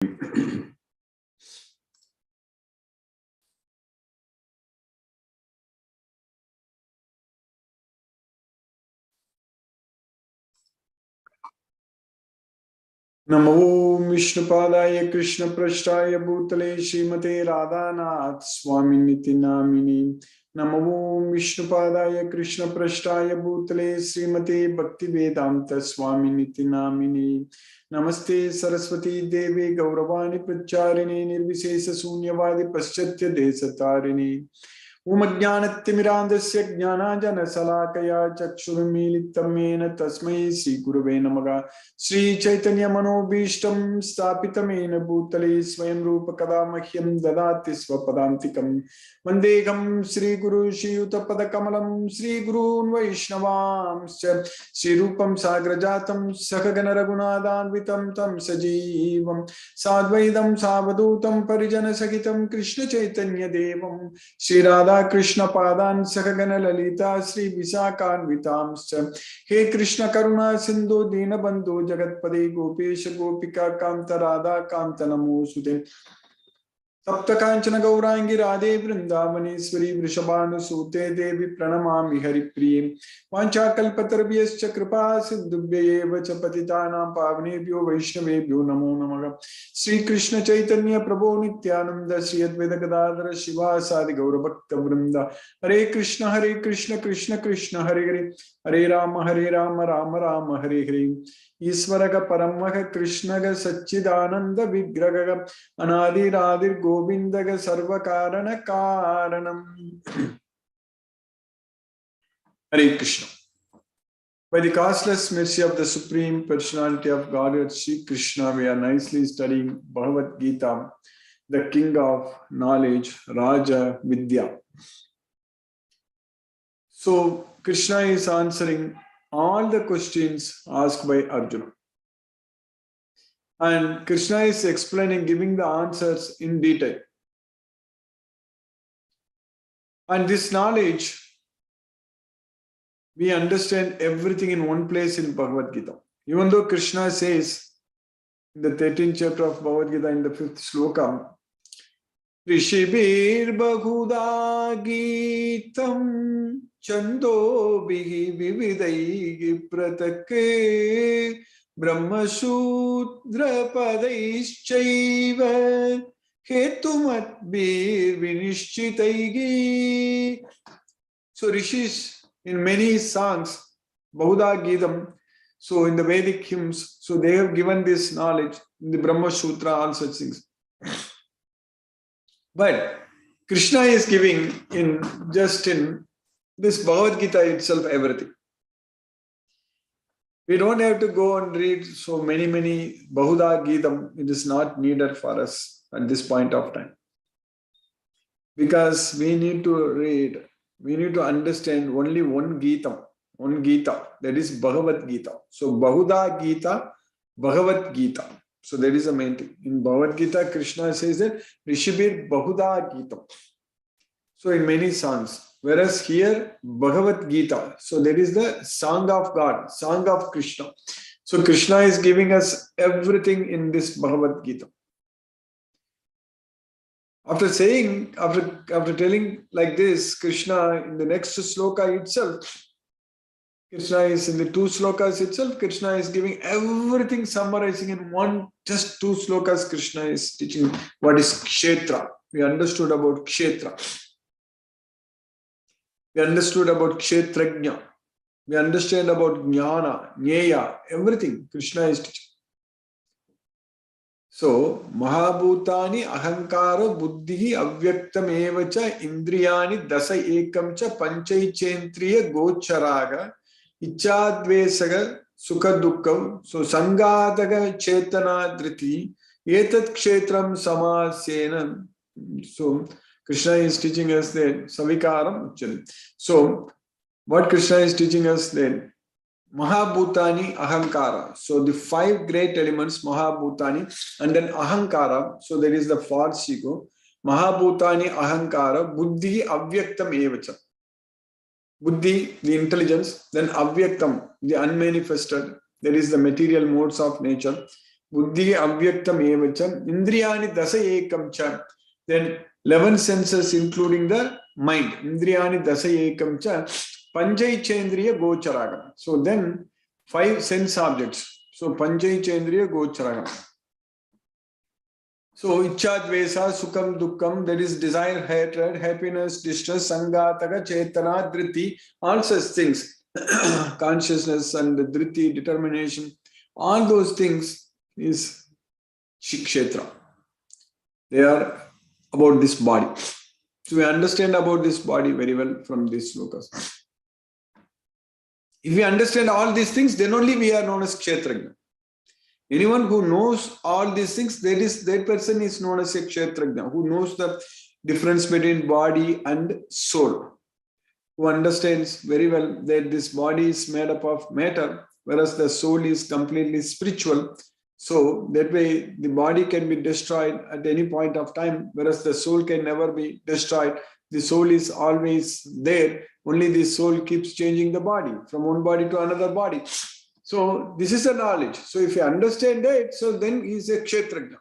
नमो विष्णुपादाय कृष्ण पृष्ठाय भूतले श्रीमते राधानाथ स्वामिनिति नामिने। नमो विष्णुपादाय कृष्ण पृष्ठाय भूतले श्रीमते भक्तिवेदांत स्वामिनिति नामिने। नमस्ते सरस्वती देवे गौरवाणी प्रचारिणे निर्विशेष शून्यवादी पश्चात्य देशतारिणे। उमज्ञानतिमिरान्धस्य ज्ञानाञ्जनशलाकया चक्षुरुन्मीलितं येन तस्मै श्रीगुरवे नमः। श्रीचैतन्यमनोभीष्टं स्थापितं येन भूतले स्वयं रूपकदा मह्यं ददाति स्वपदान्तिकं। वन्देऽहं श्रीगुरु श्रीयुतपदकमलं श्रीगुरून् वैष्णवांश्च श्रीरूपं साग्रजातं सहगणरघुनाथान्वितं तं सजीवं साद्वैतं सावधूतं परिजनसहितं कृष्णचैतन्यदेवं श्रीराधा कृष्ण पादान सहगण ललिता श्री विशाखान्वितांश्च। हे कृष्ण करुणा सिंधु दीनबंधु जगत्पदे गोपेश गोपिका कांत राधा कांत नमोस्तुते। सप्त कांचन गौरांगी राधे वृंदावनेश्वरी वृषभानुसूते देवी प्रणमामि हरिप्रिये। वाञ्छाकल्पतरुभ्यश्च कृपा सिन्धुभ्यैव च पतितानां पावनेभ्यो वैष्णवेभ्यो नमो नमः। श्री कृष्ण चैतन्य प्रभो नित्यानंद श्री अद्वैत गदाधर शिवासादि गौरभक्त वृंद। हरे कृष्ण कृष्ण कृष्ण हरे हरे, हरे राम राम राम हरे हरे। ईश्वरग परमः कृष्णग सच्चिदानंद विग्रह अनादिरादिर् गोविंदग सर्वकारण कारणम। हरे Krishna. By the causeless mercy of the Supreme Personality of Godhead, Sri Krishna, we are nicely studying Bhagavad Gita, the king of knowledge, Raja Vidya. So, Krishna is answering all the questions asked by Arjuna. And Krishna is explaining, giving the answers in detail. And this knowledge, we understand everything in one place in Bhagavad Gita. Even though Krishna says in the 13th chapter of Bhagavad Gita in the 5th sloka, Rishibir Bahuda Gitam Chando Bihi Vividai Pratake Brahma Sudra Padaischaiva Hetumat Bir Vinishchitaigi. So Rishis in many songs, Bahuda Gitam, so in the Vedic hymns, so they have given this knowledge in the Brahma Sutra, all such things. But Krishna is giving in just in this Bhagavad Gita itself everything. We don't have to go and read so many Bahuda Gitam. It is not needed for us at this point of time. Because we need to read, we need to understand only one Gita, that is Bhagavad Gita. So Bahuda Gita, Bhagavad Gita. So that is the main thing. In Bhagavad Gita, Krishna says that Rishibir Bahuda Gita. So in many songs. Whereas here, Bhagavad Gita. So there is the song of God, song of Krishna. So Krishna is giving us everything in this Bhagavad Gita. After telling like this, Krishna in the next sloka itself, Krishna is in the two slokas itself, Krishna is giving everything, summarizing in one, just two slokas. Krishna is teaching what is Kshetra. We understood about Kshetra. We understood about Kshetrajna. We understand about Jnana, Jnaya, everything Krishna is teaching. So, Mahabhutani Ahankara Buddhi Avyaktam Evacha Indriyani Dasa Ekam Cha Panchaicentriya Gocharaga Ichadvesaga Sukha Dukkam. So, Sangadaga Chetana Driti Etat Kshetram Samasena. So, Krishna is teaching us that Savikaram. So, what Krishna is teaching us then? Mahabhutani Ahankara. So the five great elements, Mahabhutani, and then Ahankara. So there is the false ego. Mahabhutani Ahankara, Buddhi Avyaktam Evacha. Buddhi, the intelligence, then Avyaktam, the unmanifested. There is the material modes of nature. buddhi avyaktam evacha, indriyani dasa ekam cha. Then 11 senses including the mind. Indriyani dasa ekam cha, panchai chendriya gocharaga. So then 5 sense objects. So panchai chendriya gocharaga. So ichha dvesa sukham dukkam, that is desire, hatred, happiness, distress, sangataka, chetana, driti, all such things. Consciousness and driti, determination, all those things is kshetra. They are about this body. So we understand about this body very well from this slokas. If we understand all these things, then only we are known as kshetrajna. Anyone who knows all these things, that person is known as a kshetrajna, who knows the difference between body and soul, who understands very well that this body is made up of matter, whereas the soul is completely spiritual. So that way the body can be destroyed at any point of time, whereas the soul can never be destroyed. The soul is always there. Only the soul keeps changing the body from one body to another body. So this is a knowledge. So if you understand that, so then he is a kshetrajna.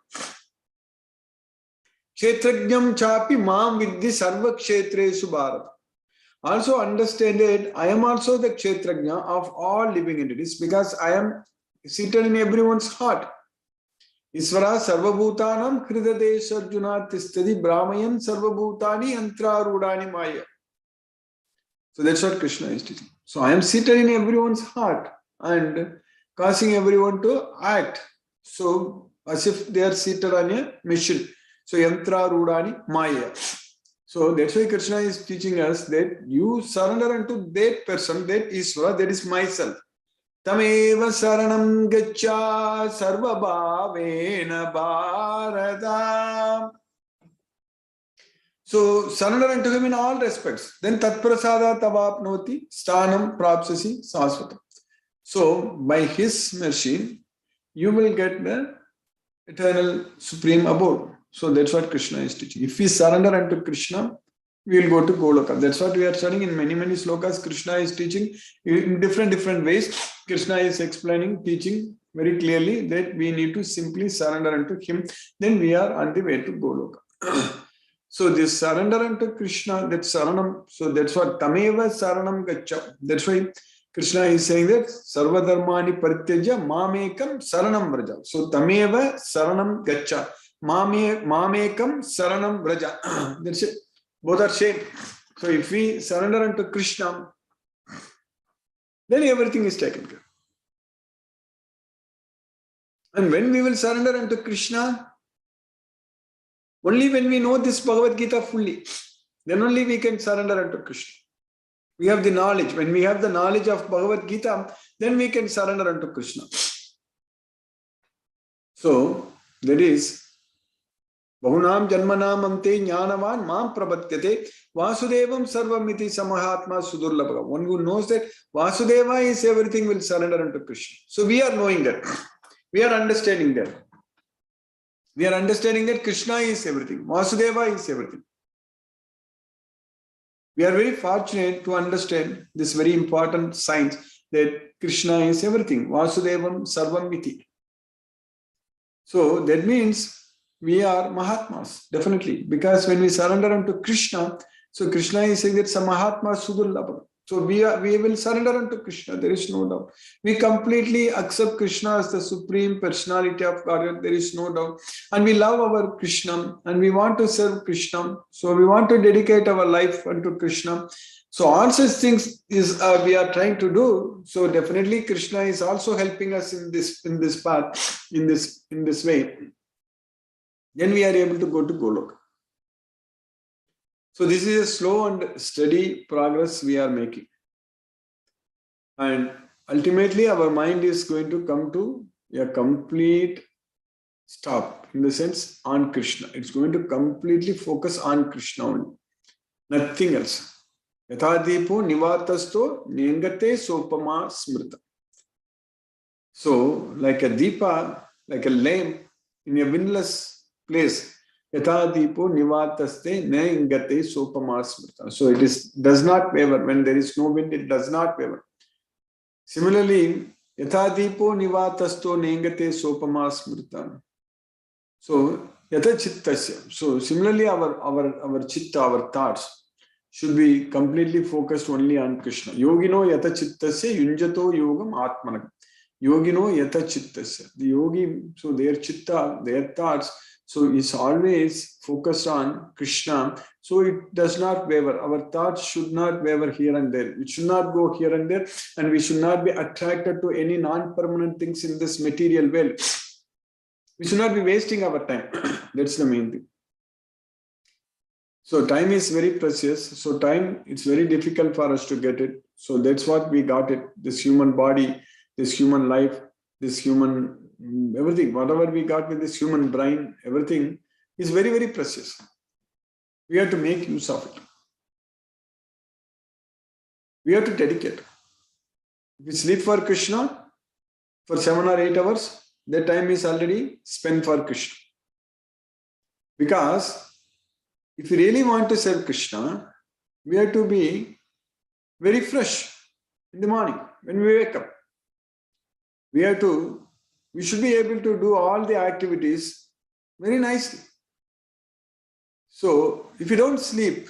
Kshetrajnam chapi mam vidhi sarva kshetresu bharat. Also understand that I am also the kshetrajna of all living entities because I am seated in everyone's heart. Isvara sarvabhutanam hridades arjuna tistadi brahmayan sarvabhutani antrarudani maya. So that's what Krishna is teaching. So I am seated in everyone's heart and causing everyone to act. So as if they are seated on a machine. So yantra rudani maya. So that's why Krishna is teaching us that you surrender unto that person, that Isvara, that is myself. Tameva saranam gaccha sarva bhavena bharata. So surrender unto him in all respects. Then tatprasada tavapnoti stanam prapsasi sasvatam. So by his mercy, you will get the eternal supreme abode. So that's what Krishna is teaching. If we surrender unto Krishna, we will go to Goloka. That's what we are studying in many slokas. Krishna is teaching in different ways. Krishna is explaining, teaching very clearly that we need to simply surrender unto him. Then we are on the way to Goloka. So this surrender unto Krishna, that saranam, so that's what tameva saranam gaccha. That's why Krishna is saying that sarva dharmani parityaja mamekam saranam vraja. So tameva saranam gaccha. Mamekam saranam vraja. That's it. Both are same. So if we surrender unto Krishna, then everything is taken care. And when we will surrender unto Krishna, only when we know this Bhagavad Gita fully, then only we can surrender unto Krishna. We have the knowledge. When we have the knowledge of Bhagavad Gita, then we can surrender unto Krishna. So that is Bahunam janmanam ante jnanavan mam prabhatyate Vasudevam sarvamiti samahatma sudurlabha. One who knows that Vasudeva is everything will surrender unto Krishna. So we are knowing that. We are understanding that. We are understanding that Krishna is everything. Vasudeva is everything. We are very fortunate to understand this very important science that Krishna is everything. Vasudevam sarvamiti. So that means we are Mahatmas, definitely. Because when we surrender unto Krishna, so Krishna is saying that Samahatma Sudurlabha. So we will surrender unto Krishna, there is no doubt. We completely accept Krishna as the supreme personality of God, there is no doubt. And we love our Krishna and we want to serve Krishna. So we want to dedicate our life unto Krishna. So all such things is we are trying to do. So definitely Krishna is also helping us in this path, in this way. Then we are able to go to Goloka. So this is a slow and steady progress we are making. And ultimately our mind is going to come to a complete stop, in the sense on Krishna. It's going to completely focus on Krishna only. Nothing else. Yathadipo nivatasto nengate sopama smrita. So like a deepa, like a lamp in a windless place, Yathadipo nivataste nengate sopama smrita. So it does not waver. When there is no wind, it does not waver. Similarly, Yatha dipo nivatasto nengate sopama smritam. So, yatha chittasya. So, similarly, our chitta, our thoughts should be completely focused only on Krishna. Yogino yatha chittasya yunjato yogam atmanam. Yogino yatha chittasya. The yogi, so their chitta, their thoughts, so is always focused on Krishna. So it does not waver. Our thoughts should not waver here and there. It should not go here and there, and we should not be attracted to any non-permanent things in this material world. We should not be wasting our time. That's the main thing. So time is very precious. So time, it's very difficult for us to get it. So that's what we got it. This human body, this human life, this human everything, whatever we got with this human brain, everything is very, very precious. We have to make use of it. We have to dedicate. If we sleep for Krishna for 7 or 8 hours, that time is already spent for Krishna. Because if we really want to serve Krishna, we have to be very fresh in the morning when we wake up. We should be able to do all the activities very nicely. So, if you don't sleep,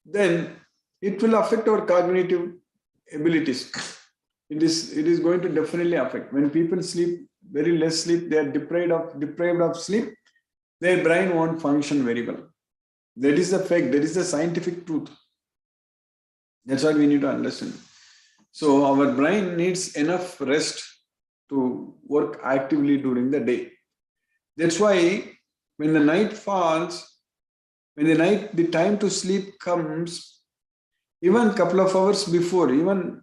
then it will affect our cognitive abilities. It is going to definitely affect. When people sleep, very less sleep, they are deprived of sleep, their brain won't function very well. That is the fact, that is the scientific truth. That's what we need to understand. So our brain needs enough rest to work actively during the day. That's why when the night falls, when the time to sleep comes, even a couple of hours before, even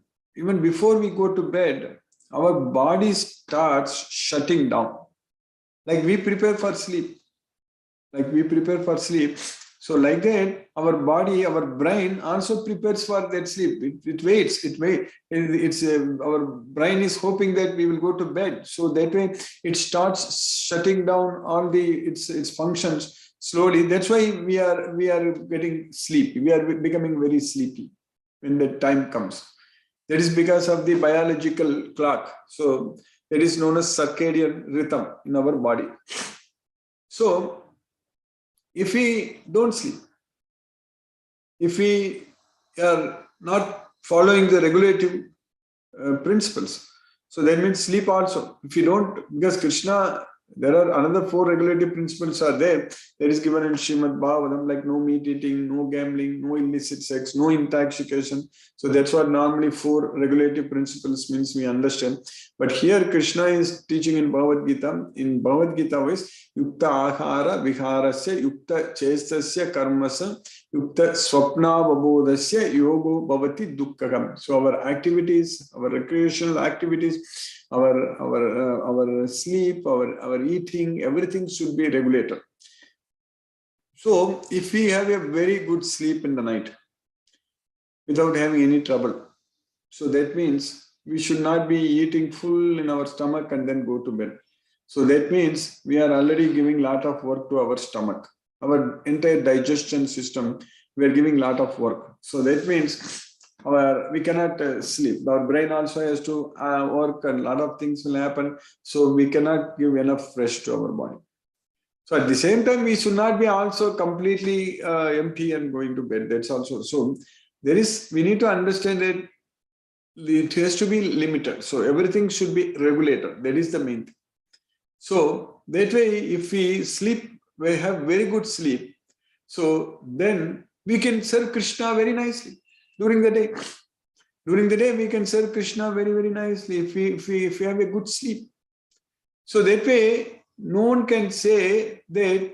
before we go to bed, our body starts shutting down. Like we prepare for sleep. So like that, our body, our brain also prepares for that sleep. It waits. Our brain is hoping that we will go to bed. So that way it starts shutting down all its functions slowly. That's why we are getting sleepy. We are becoming very sleepy when the time comes. That is because of the biological clock. So that is known as circadian rhythm in our body. So if we don't sleep, if we are not following the regulative principles, so that means sleep also. If you don't, because Krishna, there are another 4 regulative principles are there. That is given in Srimad Bhagavatam, like no meat eating, no gambling, no illicit sex, no intoxication. So that's what normally 4 regulative principles means, we understand. But here Krishna is teaching in Bhagavad Gita. In Bhagavad Gita is Yukta Ahara Viharasya Yukta Chestasya Karmasa Yukta Swapna Vabodasya Yogo Bhavati Dukkakam. So our activities, our recreational activities, our sleep, our eating, everything should be regulated. So if we have a very good sleep in the night without having any trouble, so that means we should not be eating full in our stomach and then go to bed. So that means we are already giving a lot of work to our stomach. Our entire digestion system, we are giving a lot of work. So that means we cannot sleep. Our brain also has to work, and a lot of things will happen. So we cannot give enough rest to our body. So at the same time, we should not be also completely empty and going to bed. That's also. So we need to understand that it has to be limited. So everything should be regulated. That is the main thing. So that way, if we sleep, we have very good sleep. So then we can serve Krishna very nicely during the day. During the day, we can serve Krishna very, very nicely if we have a good sleep. So that way, no one can say that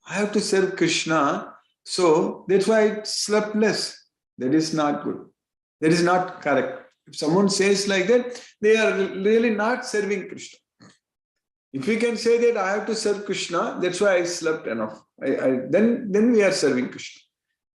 I have to serve Krishna, so that's why I slept less. That is not good. That is not correct. If someone says like that, they are really not serving Krishna. If we can say that I have to serve Krishna, that's why I slept enough. Then we are serving Krishna.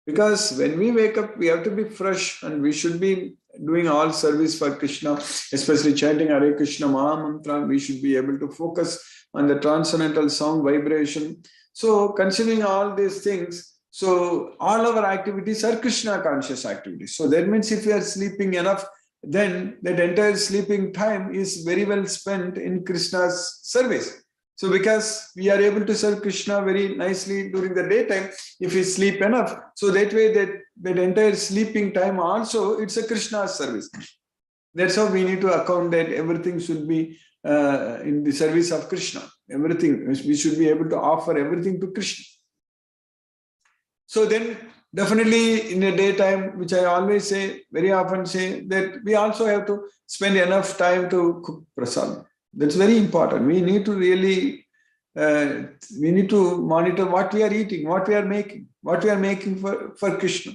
Because when we wake up, we have to be fresh and we should be doing all service for Krishna, especially chanting Hare Krishna Maha Mantra. We should be able to focus on the transcendental sound vibration. So considering all these things, so all our activities are Krishna conscious activities. So that means if we are sleeping enough, then that entire sleeping time is very well spent in Krishna's service. So because we are able to serve Krishna very nicely during the daytime, if we sleep enough, so that way that entire sleeping time also, it's a Krishna's service. That's how we need to account that everything should be in the service of Krishna. Everything, we should be able to offer everything to Krishna. So then definitely in the daytime, which I always say, very often say, that we also have to spend enough time to cook prasad. That's very important. We need to really, we need to monitor what we are eating, what we are making for Krishna.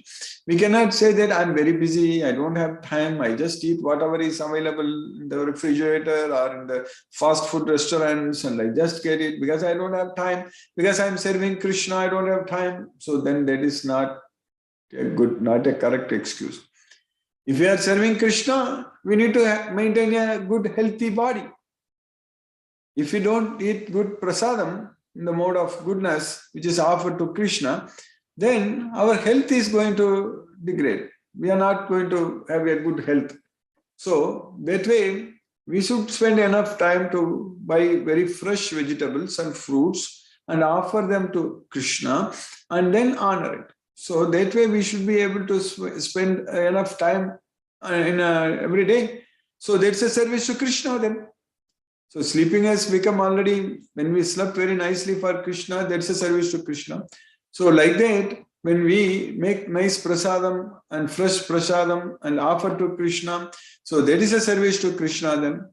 We cannot say that I'm very busy, I don't have time, I just eat whatever is available in the refrigerator or in the fast food restaurants and I just get it because I don't have time, because I'm serving Krishna, I don't have time. So then that is not a correct excuse. If we are serving Krishna, we need to maintain a good, healthy body. If we don't eat good prasadam in the mode of goodness, which is offered to Krishna, then our health is going to degrade. We are not going to have a good health. So that way, we should spend enough time to buy very fresh vegetables and fruits and offer them to Krishna and then honor it. So that way, we should be able to spend enough time every day. So that's a service to Krishna then. So sleeping has become already, when we slept very nicely for Krishna, that's a service to Krishna. So like that, when we make nice prasadam and fresh prasadam and offer to Krishna, so that is a service to Krishna then.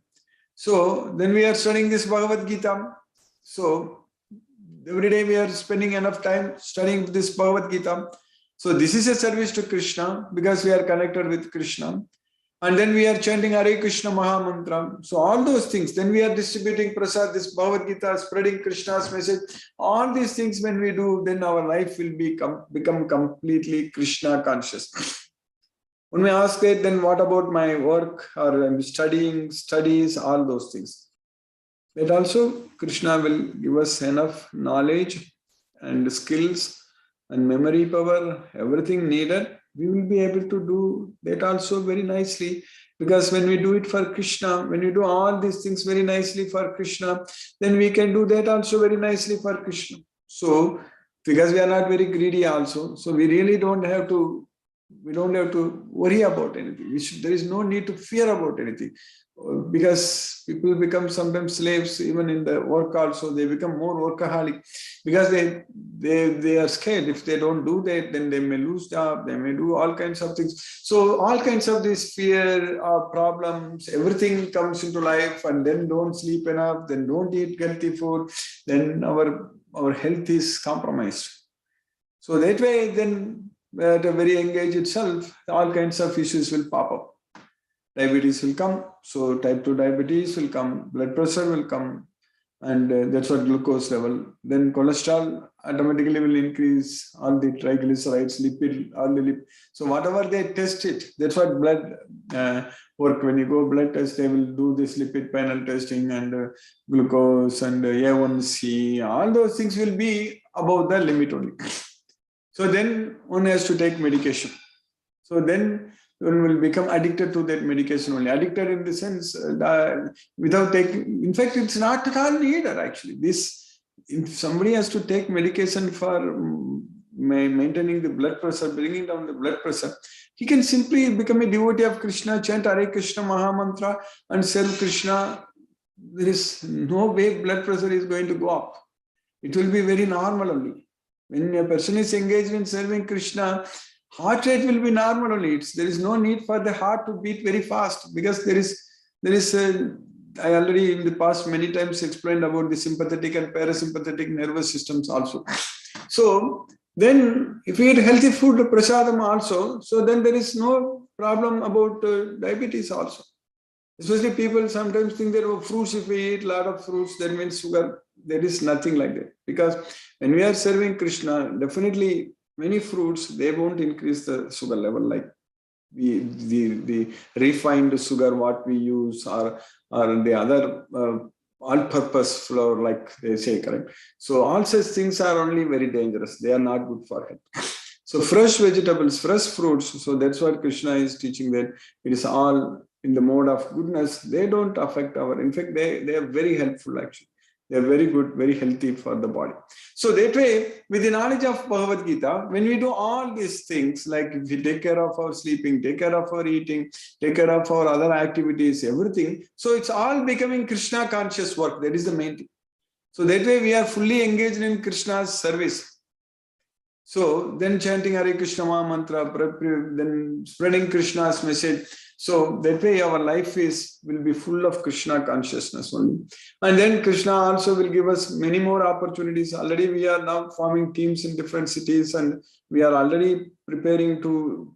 So then we are studying this Bhagavad Gita. So every day we are spending enough time studying this Bhagavad Gita. So this is a service to Krishna because we are connected with Krishna. And then we are chanting Hare Krishna Maha Mantra. So all those things, then we are distributing prasad, this Bhagavad Gita, spreading Krishna's message. All these things when we do, then our life will become completely Krishna conscious. When we ask it, then what about my work or I'm studies, all those things. That also Krishna will give us enough knowledge and skills and memory power, everything needed. We will be able to do that also very nicely, because when we do it for Krishna, when we do all these things very nicely for Krishna, then we can do that also very nicely for Krishna. So because we are not very greedy also, so we really don't have to worry about anything. There is no need to fear about anything, because people become sometimes slaves even in the work also. They become more workaholic because they are scared. If they don't do that, then they may lose job, they may do all kinds of things. So all kinds of this fear or problems, everything comes into life, and then don't sleep enough, then don't eat healthy food, then our health is compromised. So that way, then at a very young age itself, all kinds of issues will pop up. Diabetes will come, so type 2 diabetes will come, blood pressure will come, and that's what glucose level. Then cholesterol automatically will increase, all the triglycerides, lipid, all the lipid. So whatever they test it, that's what blood work. When you go blood test, they will do this lipid panel testing and glucose and A1C, all those things will be above the limit only. So then one has to take medication. So then one will become addicted to that medication only. Addicted in the sense without taking, in fact, it's not at all needed actually. If somebody has to take medication for maintaining the blood pressure, bringing down the blood pressure, he can simply become a devotee of Krishna, chant Hare Krishna Maha Mantra and serve Krishna. There is no way blood pressure is going to go up. It will be very normal only. When a person is engaged in serving Krishna, heart rate will be normal only. There is no need for the heart to beat very fast, because there is I already in the past many times explained about the sympathetic and parasympathetic nervous systems also. So then if we eat healthy food, prasadam also, so then there is no problem about diabetes also. Especially people sometimes think that fruits, if we eat a lot of fruits, that means sugar. There is nothing like that. Because when we are serving Krishna, definitely many fruits, they won't increase the sugar level like the refined sugar what we use, or the other all-purpose flour, like they say, correct? So all such things are only very dangerous. They are not good for health. So fresh vegetables, fresh fruits. So that's what Krishna is teaching, that it is all in the mode of goodness, they don't affect in fact, they are very helpful actually. They are very good, very healthy for the body. So that way, with the knowledge of Bhagavad Gita, when we do all these things, like if we take care of our sleeping, take care of our eating, take care of our other activities, everything, so it's all becoming Krishna conscious work. That is the main thing. So that way we are fully engaged in Krishna's service. So then chanting Hare Krishna mantra, then spreading Krishna's message. So that way our life will be full of Krishna consciousness only. And then Krishna also will give us many more opportunities. Already we are now forming teams in different cities, and we are already preparing to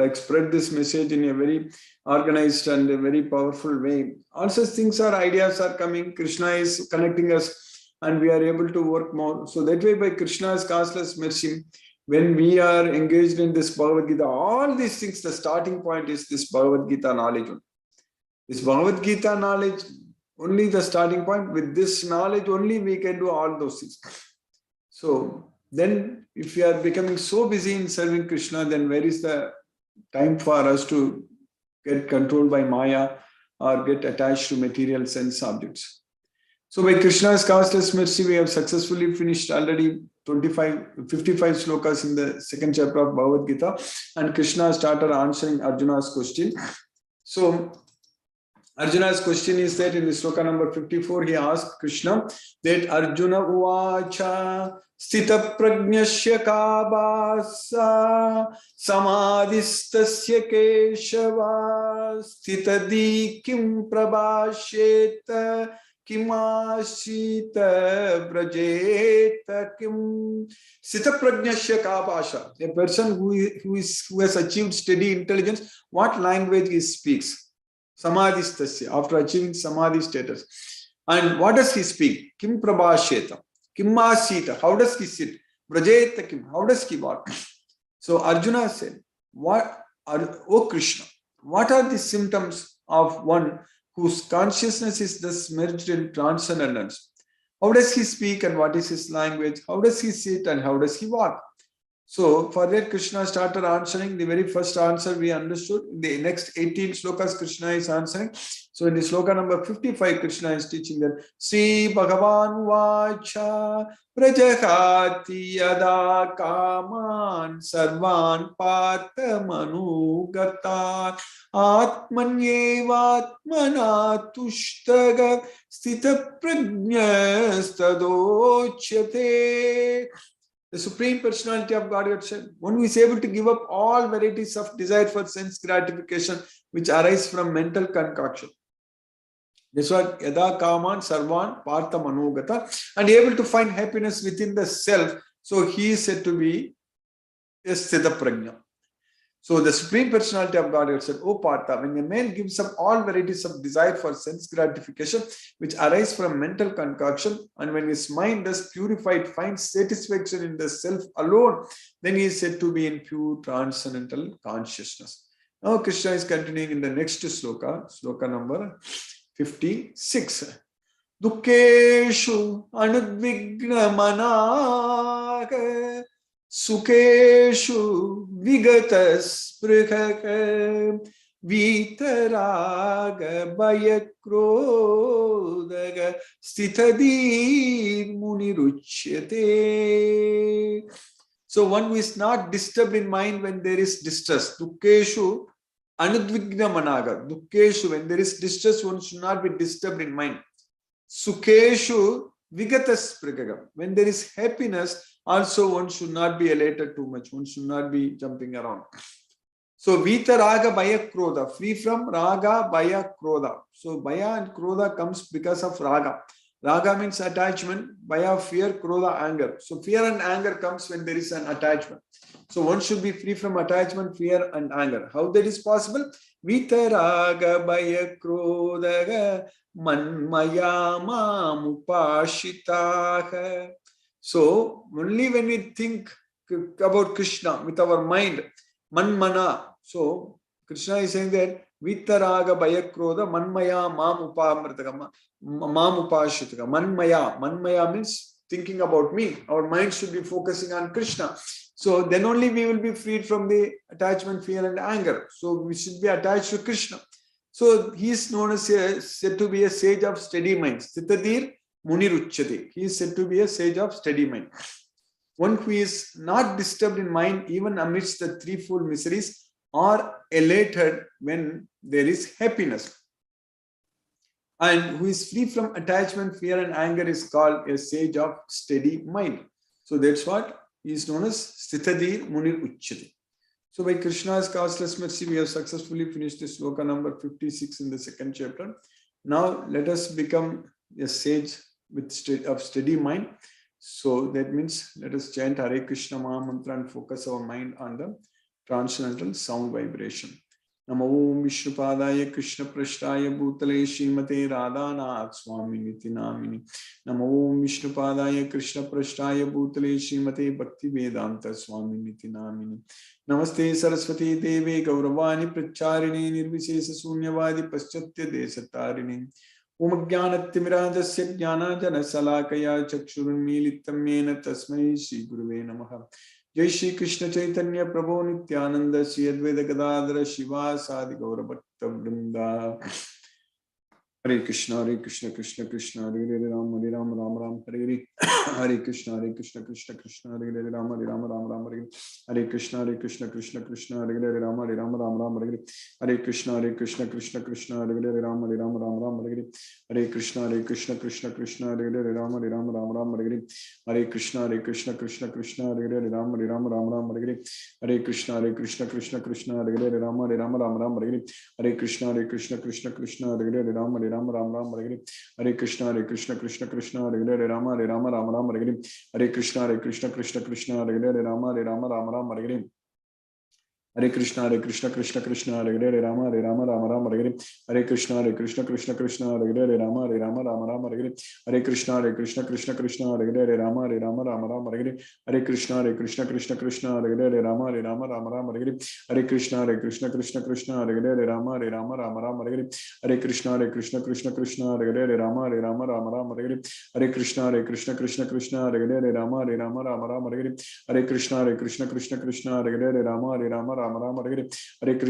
like spread this message in a very organized and a very powerful way. All such things ideas are coming. Krishna is connecting us, and we are able to work more. So that way, by Krishna's causeless mercy, when we are engaged in this Bhagavad Gita, all these things, the starting point is this Bhagavad Gita knowledge. This Bhagavad Gita knowledge, only the starting point. With this knowledge only we can do all those things. So then if we are becoming so busy in serving Krishna, then where is the time for us to get controlled by Maya or get attached to material sense objects? So by Krishna's causeless mercy, we have successfully finished already 55 slokas in the second chapter of Bhagavad Gita, and Krishna started answering Arjuna's question. So Arjuna's question is that in the sloka number 54, he asked Krishna that Arjuna uvacha sthita prajnasya kabasa samadhistasya keshava sthitadi kim prabhasheta Kimashita brajeta kim. Sthita prajnasya kabasha. A person who has achieved steady intelligence, what language he speaks? Samadhistasya, after achieving samadhi status. And what does he speak? Kim prabhasheta. Kimasita. How does he sit? Brajeta kim. How does he walk? So Arjuna said, O Krishna, what are the symptoms of one whose consciousness is thus merged in transcendence? How does he speak and what is his language? How does he sit and how does he walk? So for that, Krishna started answering. The very first answer we understood. The next 18 slokas Krishna is answering. So in the sloka number 55, Krishna is teaching that Sri Bhagavan Vacha Prajahati Yada Kaman Sarvan Pata Manugata Atmanyevatmana Tushtaga Sthita Prajnastadochyate. The Supreme Personality of Godhead said, one who is able to give up all varieties of desire for sense gratification which arise from mental concoction. This was Yada Kaman Sarvan Partha Manogata, and able to find happiness within the self. So he is said to be a Sthita Prajna. So the Supreme Personality of Godhead said, O Partha, when a man gives up all varieties of desire for sense gratification which arise from mental concoction, and when his mind thus purified finds satisfaction in the self alone, then he is said to be in pure transcendental consciousness. Now Krishna is continuing in the next sloka, sloka number 56. Dukkeshu anudvigna manaka Sukeshu vigatas prithaka vitaraga bayakrodaga stithadi muniruchyate. So one who is not disturbed in mind when there is distress. Dukkeshu anudvigna managa. Dukkeshu, when there is distress, one should not be disturbed in mind. Sukeshu vigatas prithaka. When there is happiness, also one should not be elated too much. One should not be jumping around. So Vita Raga Baya Krodha, free from Raga Baya Krodha. So Baya and Krodha comes because of Raga. Raga means attachment, Baya fear, Krodha anger. So fear and anger comes when there is an attachment. So one should be free from attachment, fear and anger. How that is possible? Vita Raga Baya Krodha Manmaya Mamupashitaha. So only when we think about Krishna with our mind, manmana. So Krishna is saying that vitaraga bayakroda manmaya mamupashitaka. Manmaya means thinking about me. Our mind should be focusing on Krishna. So then only we will be freed from the attachment, fear and anger. So we should be attached to Krishna. So he is known as said to be a sage of steady mind. Sthitadir Muniruchyate. He is said to be a sage of steady mind. One who is not disturbed in mind even amidst the threefold miseries, or elated when there is happiness. And who is free from attachment, fear, and anger is called a sage of steady mind. So that's what he is known as Sthitadir Munir Uchyate. So by Krishna's causeless mercy, we have successfully finished this sloka number 56 in the second chapter. Now let us become a sage with steady mind. So that means let us chant Hare Krishna Maha Mantra and focus our mind on the transcendental sound vibration. Namo Om Vishnupadaya Krishna Prashtaya Bhutale Srimate Radhanath Swamini Namini. Namo Om Vishnupadaya Krishna Prashtaya Bhutale Srimate Bhakti Vedanta Swamini Namini. Namaste Saraswati Devi Gauravani Pracharini Nirvishesa Sunyavadi Paschatya Desatarini. Om Jnanatimirajasya Jnanajana Salakaya Chakshurunmilitam Yena Tasmai Shri Guruve Namaha. Jai Shri Krishna Chaitanya Prabhu Nityananda Shri Advaita Gadadhara Shiva Sadi Gaura Bhakta Vrinda. Hare Krishna Krishna Krishna Hare Hare Ram Ram Hare Hare. Hare Krishna Krishna Krishna Hare Hare Ram Ram Hare Hare. Hare Krishna Krishna Krishna Hare Hare Ram Ram Hare Hare. Hare Krishna Krishna Krishna Hare Hare Ram Ram Hare Hare. Hare Krishna Krishna Krishna Hare Hare Ram Ram Hare Hare. Hare Krishna Krishna Krishna Hare Hare Ram Ram Hare Hare. Hare Krishna Krishna Krishna Hare Hare Ram Ram Hare Hare. Hare Krishna Krishna Krishna Hare Hare Ram Ram Hare Hare. Hare Krishna Krishna Krishna Hare Hare Ram Ram Hare Hare. Hare Krishna Krishna Krishna Hare Hare Ram Ram Hare Hare. Hare Krishna Krishna Hare Hare Ram Hare Hare. Hare Krishna Krishna Krishna Hare Hare Ram Hare Hare. Hare Krishna Krishna Krishna Hare Hare Ram Hare Hare. Hare Krishna Krishna Krishna Hare Hare Ram Hare Hare. Hare Krishna Krishna Krishna Hare Hare Ram Hare Hare. Hare Krishna Krishna Krishna Hare Hare Ram Hare Hare. Hare Krishna Krishna Krishna Hare Hare Ram Hare Hare. Hare Krishna Krishna Krishna Hare Hare Ram Ram Hare Hare. Hare Krishna Krishna Hare Hare Ram Hare Hare. Hare Krishna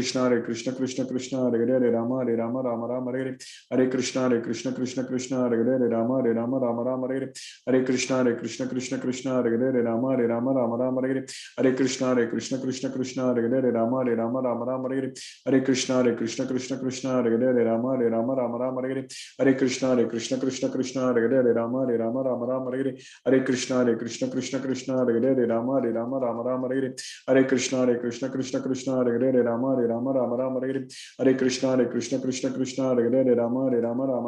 Krishna Krishna Hare Hare Ram Hare Hare. Hare Krishna Krishna Krishna Hare Hare Ram Hare Hare. Hare Krishna Krishna Krishna Hare Hare Ram Hare Hare. Hare Krishna Krishna Krishna Hare Hare Ram Hare Hare. Hare Krishna Krishna Krishna Hare Hare Ram Hare Hare. Hare Krishna Krishna Krishna Hare Hare Ram Hare Hare. Hare Krishna Krishna Krishna Hare Hare Ram Hare. Hare Krishna Krishna Krishna Hare Hare Ram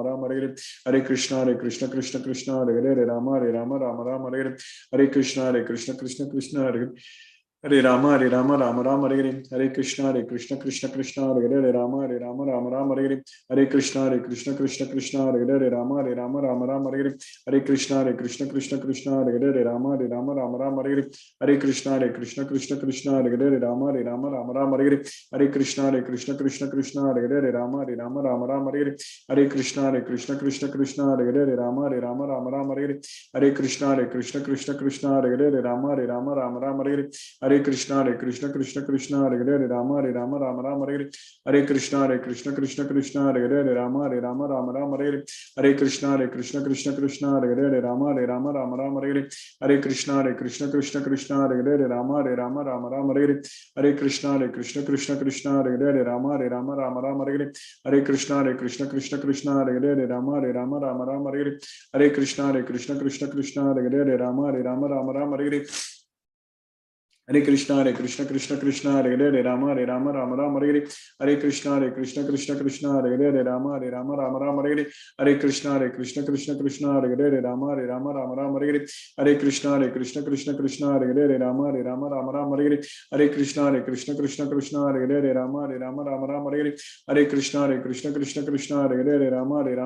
Hare. Hare Krishna Krishna Krishna Hare Hare Ram Hare. Hare Krishna Krishna Krishna Hare Hare Hare Rama Hare Hare. Hare Krishna Krishna Krishna Hare Hare Rama Hare Hare. Hare Krishna Krishna Krishna Hare Hare Rama Hare Hare. Hare Krishna Krishna Krishna Hare Hare Rama Hare Hare. Hare Krishna Krishna Krishna Hare Hare Rama Hare Hare. Hare Krishna Krishna Krishna Hare Hare Rama Hare Hare. Hare Krishna Krishna Krishna Hare Hare Rama Hare Hare. Hare Krishna Krishna Krishna Hare Hare Rama Hare Hare. Hare Krishna Krishna Hare Hare Ram Hare Hare. Hare Krishna Krishna Krishna Hare Hare Ram Hare Hare. Hare Krishna Krishna Krishna Hare Hare Ram Hare Hare. Hare Krishna Krishna Krishna Hare Hare Ram Hare Hare. Hare Krishna Krishna Krishna Hare Hare Ram Hare Hare. Hare Krishna Krishna Krishna Hare Hare Ram Hare Hare. Hare Krishna Krishna Krishna Hare Hare Ram Hare. Hare Krishna Krishna Hare Hare Rama Hare. Hare Krishna Krishna Krishna Hare Hare Rama Hare. Hare Krishna Krishna Krishna Hare Hare Rama Hare. Hare Krishna Krishna Krishna Hare Hare Rama Hare. Hare Krishna Krishna Krishna Hare Hare Rama Hare. Hare Krishna Krishna Krishna Hare Hare Rama Hare.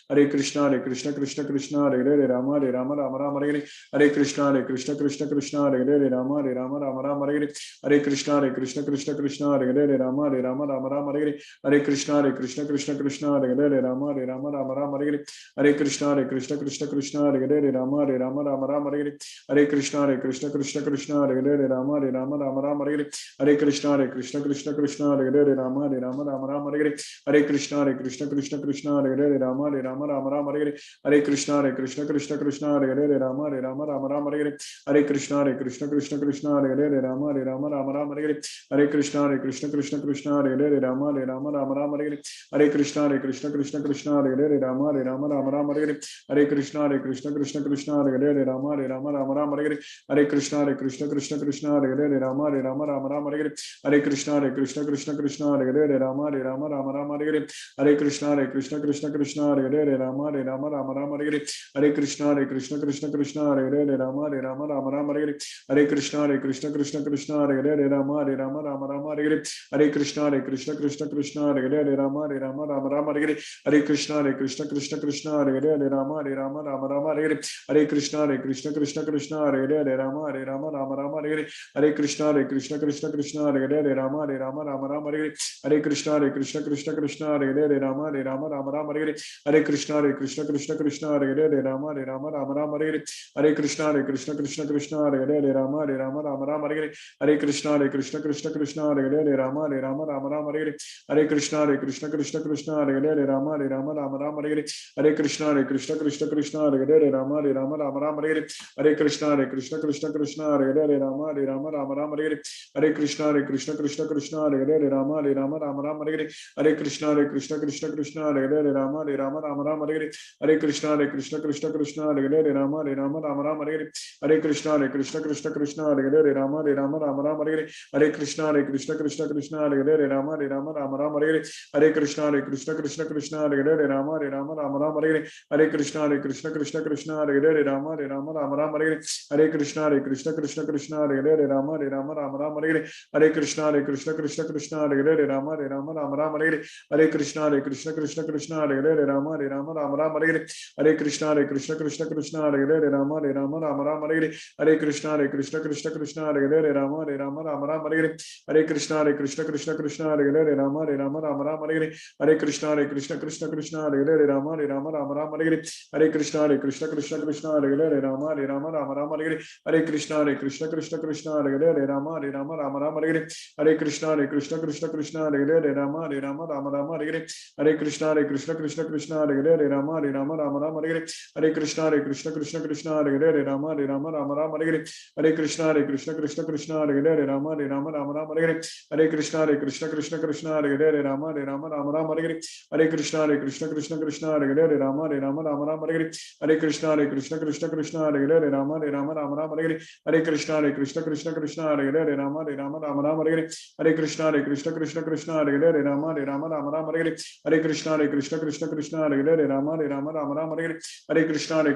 Hare Krishna Krishna Krishna Hare Hare Rama Hare. Hare Krishna Krishna Krishna Hare Hare Rama Hare Hare. Hare Krishna Krishna Krishna Hare Hare Rama Hare Rama Rama Rama Hare Hare Hare Krishna Krishna Krishna Hare Hare Rama Rama Rama Hare Hare Hare Krishna Krishna Krishna Hare Hare Rama Rama Rama Hare Hare Hare Krishna Krishna Krishna Hare Hare Rama Rama Rama Hare Hare Hare Krishna Krishna Krishna Hare Hare Rama Rama Rama Hare Hare Hare Krishna Krishna Krishna Hare Hare Rama Rama Rama Hare Hare Hare Krishna Krishna Krishna Hare Hare Rama Rama Rama Hare Hare Hare Krishna Krishna Krishna Hare Hare Rama Rama Rama Hare Hare Hare Krishna Krishna Krishna Hare Hare Rama Rama Rama Hare Hare Hare Krishna Krishna Krishna Hare Hare Rama Rama Hare Hare Hare Krishna Krishna Krishna Hare Hare Rama Rama Hare Hare Hare Krishna Krishna Krishna Hare Hare Rama Rama Hare Hare Hare Krishna Krishna Krishna Hare Hare Rama Rama Hare Hare Hare Krishna Krishna Krishna Hare Hare Rama Rama Hare Hare Hare Krishna Krishna Krishna Hare Hare Rama Rama Hare Hare Hare Krishna Krishna Krishna Hare Hare Rama Rama Hare Hare Hare Krishna Krishna Krishna Hare Hare Rama Rama Hare Hare Hare Krishna Krishna Krishna Hare Hare Rama Rama Hare Hare Hare Krishna Krishna Krishna Hare Hare Rama Rama Hare Hare Hare Krishna Krishna Krishna Hare Hare Rama Rama Hare Hare Hare Krishna Krishna Krishna Hare Hare Rama Rama Hare Hare Hare Krishna Krishna Krishna Hare Hare Rama Rama Hare Hare Hare Krishna Krishna Krishna Hare Hare Rama Rama Hare Hare Hare Krishna Krishna Krishna Hare Hare Rama Rama Hare Hare Hare Krishna Krishna Krishna Hare Hare Rama Rama Hare Hare Hare Krishna Krishna Krishna Hare Hare Rama Rama Hare Hare Hare Krishna Krishna Krishna Hare Hare Rama Rama Hare Hare Hare Krishna Krishna Krishna Hare Hare Rama Rama Hare Hare Hare Krishna Krishna Krishna Hare Hare Rama Rama Hare Hare Hare Krishna Krishna Krishna Hare Hare Rama Rama Hare Hare Hare Krishna Krishna Krishna Hare Hare Rama Rama Hare Hare Hare Krishna Krishna Krishna Hare Hare Rama Rama Hare Hare Hare Krishna Krishna Krishna Hare Hare Rama Rama Hare Hare Hare Krishna Krishna Krishna Hare Hare Rama Rama Hare Hare Hare Krishna Krishna Krishna Hare Hare Rama Rama Hare Hare Hare Krishna Krishna Krishna Hare Hare Rama Rama Hare Hare Hare Krishna Krishna Krishna Hare Hare Rama Rama Hare Hare Hare Krishna Krishna Krishna Hare Hare Rama Rama Hare Hare Hare Krishna Krishna Krishna Hare Hare Rama Rama Hare Hare Hare Krishna Krishna Krishna Hare Hare Rama Rama Hare Hare Hare Krishna Krishna Krishna Hare Hare Rama Rama Hare Hare Hare Krishna Krishna Krishna Hare Hare Rama Rama Hare Hare Hare Krishna Krishna Krishna Hare Hare Rama Rama Hare Hare Hare Krishna Krishna Krishna Hare Hare Rama Rama Hare Hare Hare Krishna Krishna Krishna Hare Hare Rama Rama Hare Hare Hare Krishna Krishna Krishna Hare Hare Rama Rama Hare Hare Hare Krishna Krishna Krishna Hare Hare Rama Rama Hare Hare Hare Krishna Krishna Krishna Hare Hare Rama Rama Hare Hare Hare Krishna Krishna Krishna Hare Hare Rama Rama Hare Hare Hare Krishna Krishna Krishna Hare Hare Rama Rama Hare Hare Hare Krishna Krishna Krishna Hare Hare Rama Rama Hare Hare Hare Krishna Krishna Krishna Hare Hare Rama Rama Hare Hare Hare Krishna Krishna Krishna Hare Hare Rama Rama Hare Hare Hare Krishna Krishna Krishna Hare Hare Rama Rama Hare Hare Hare Krishna Krishna Krishna Hare Hare Rama Rama Hare Hare Hare Krishna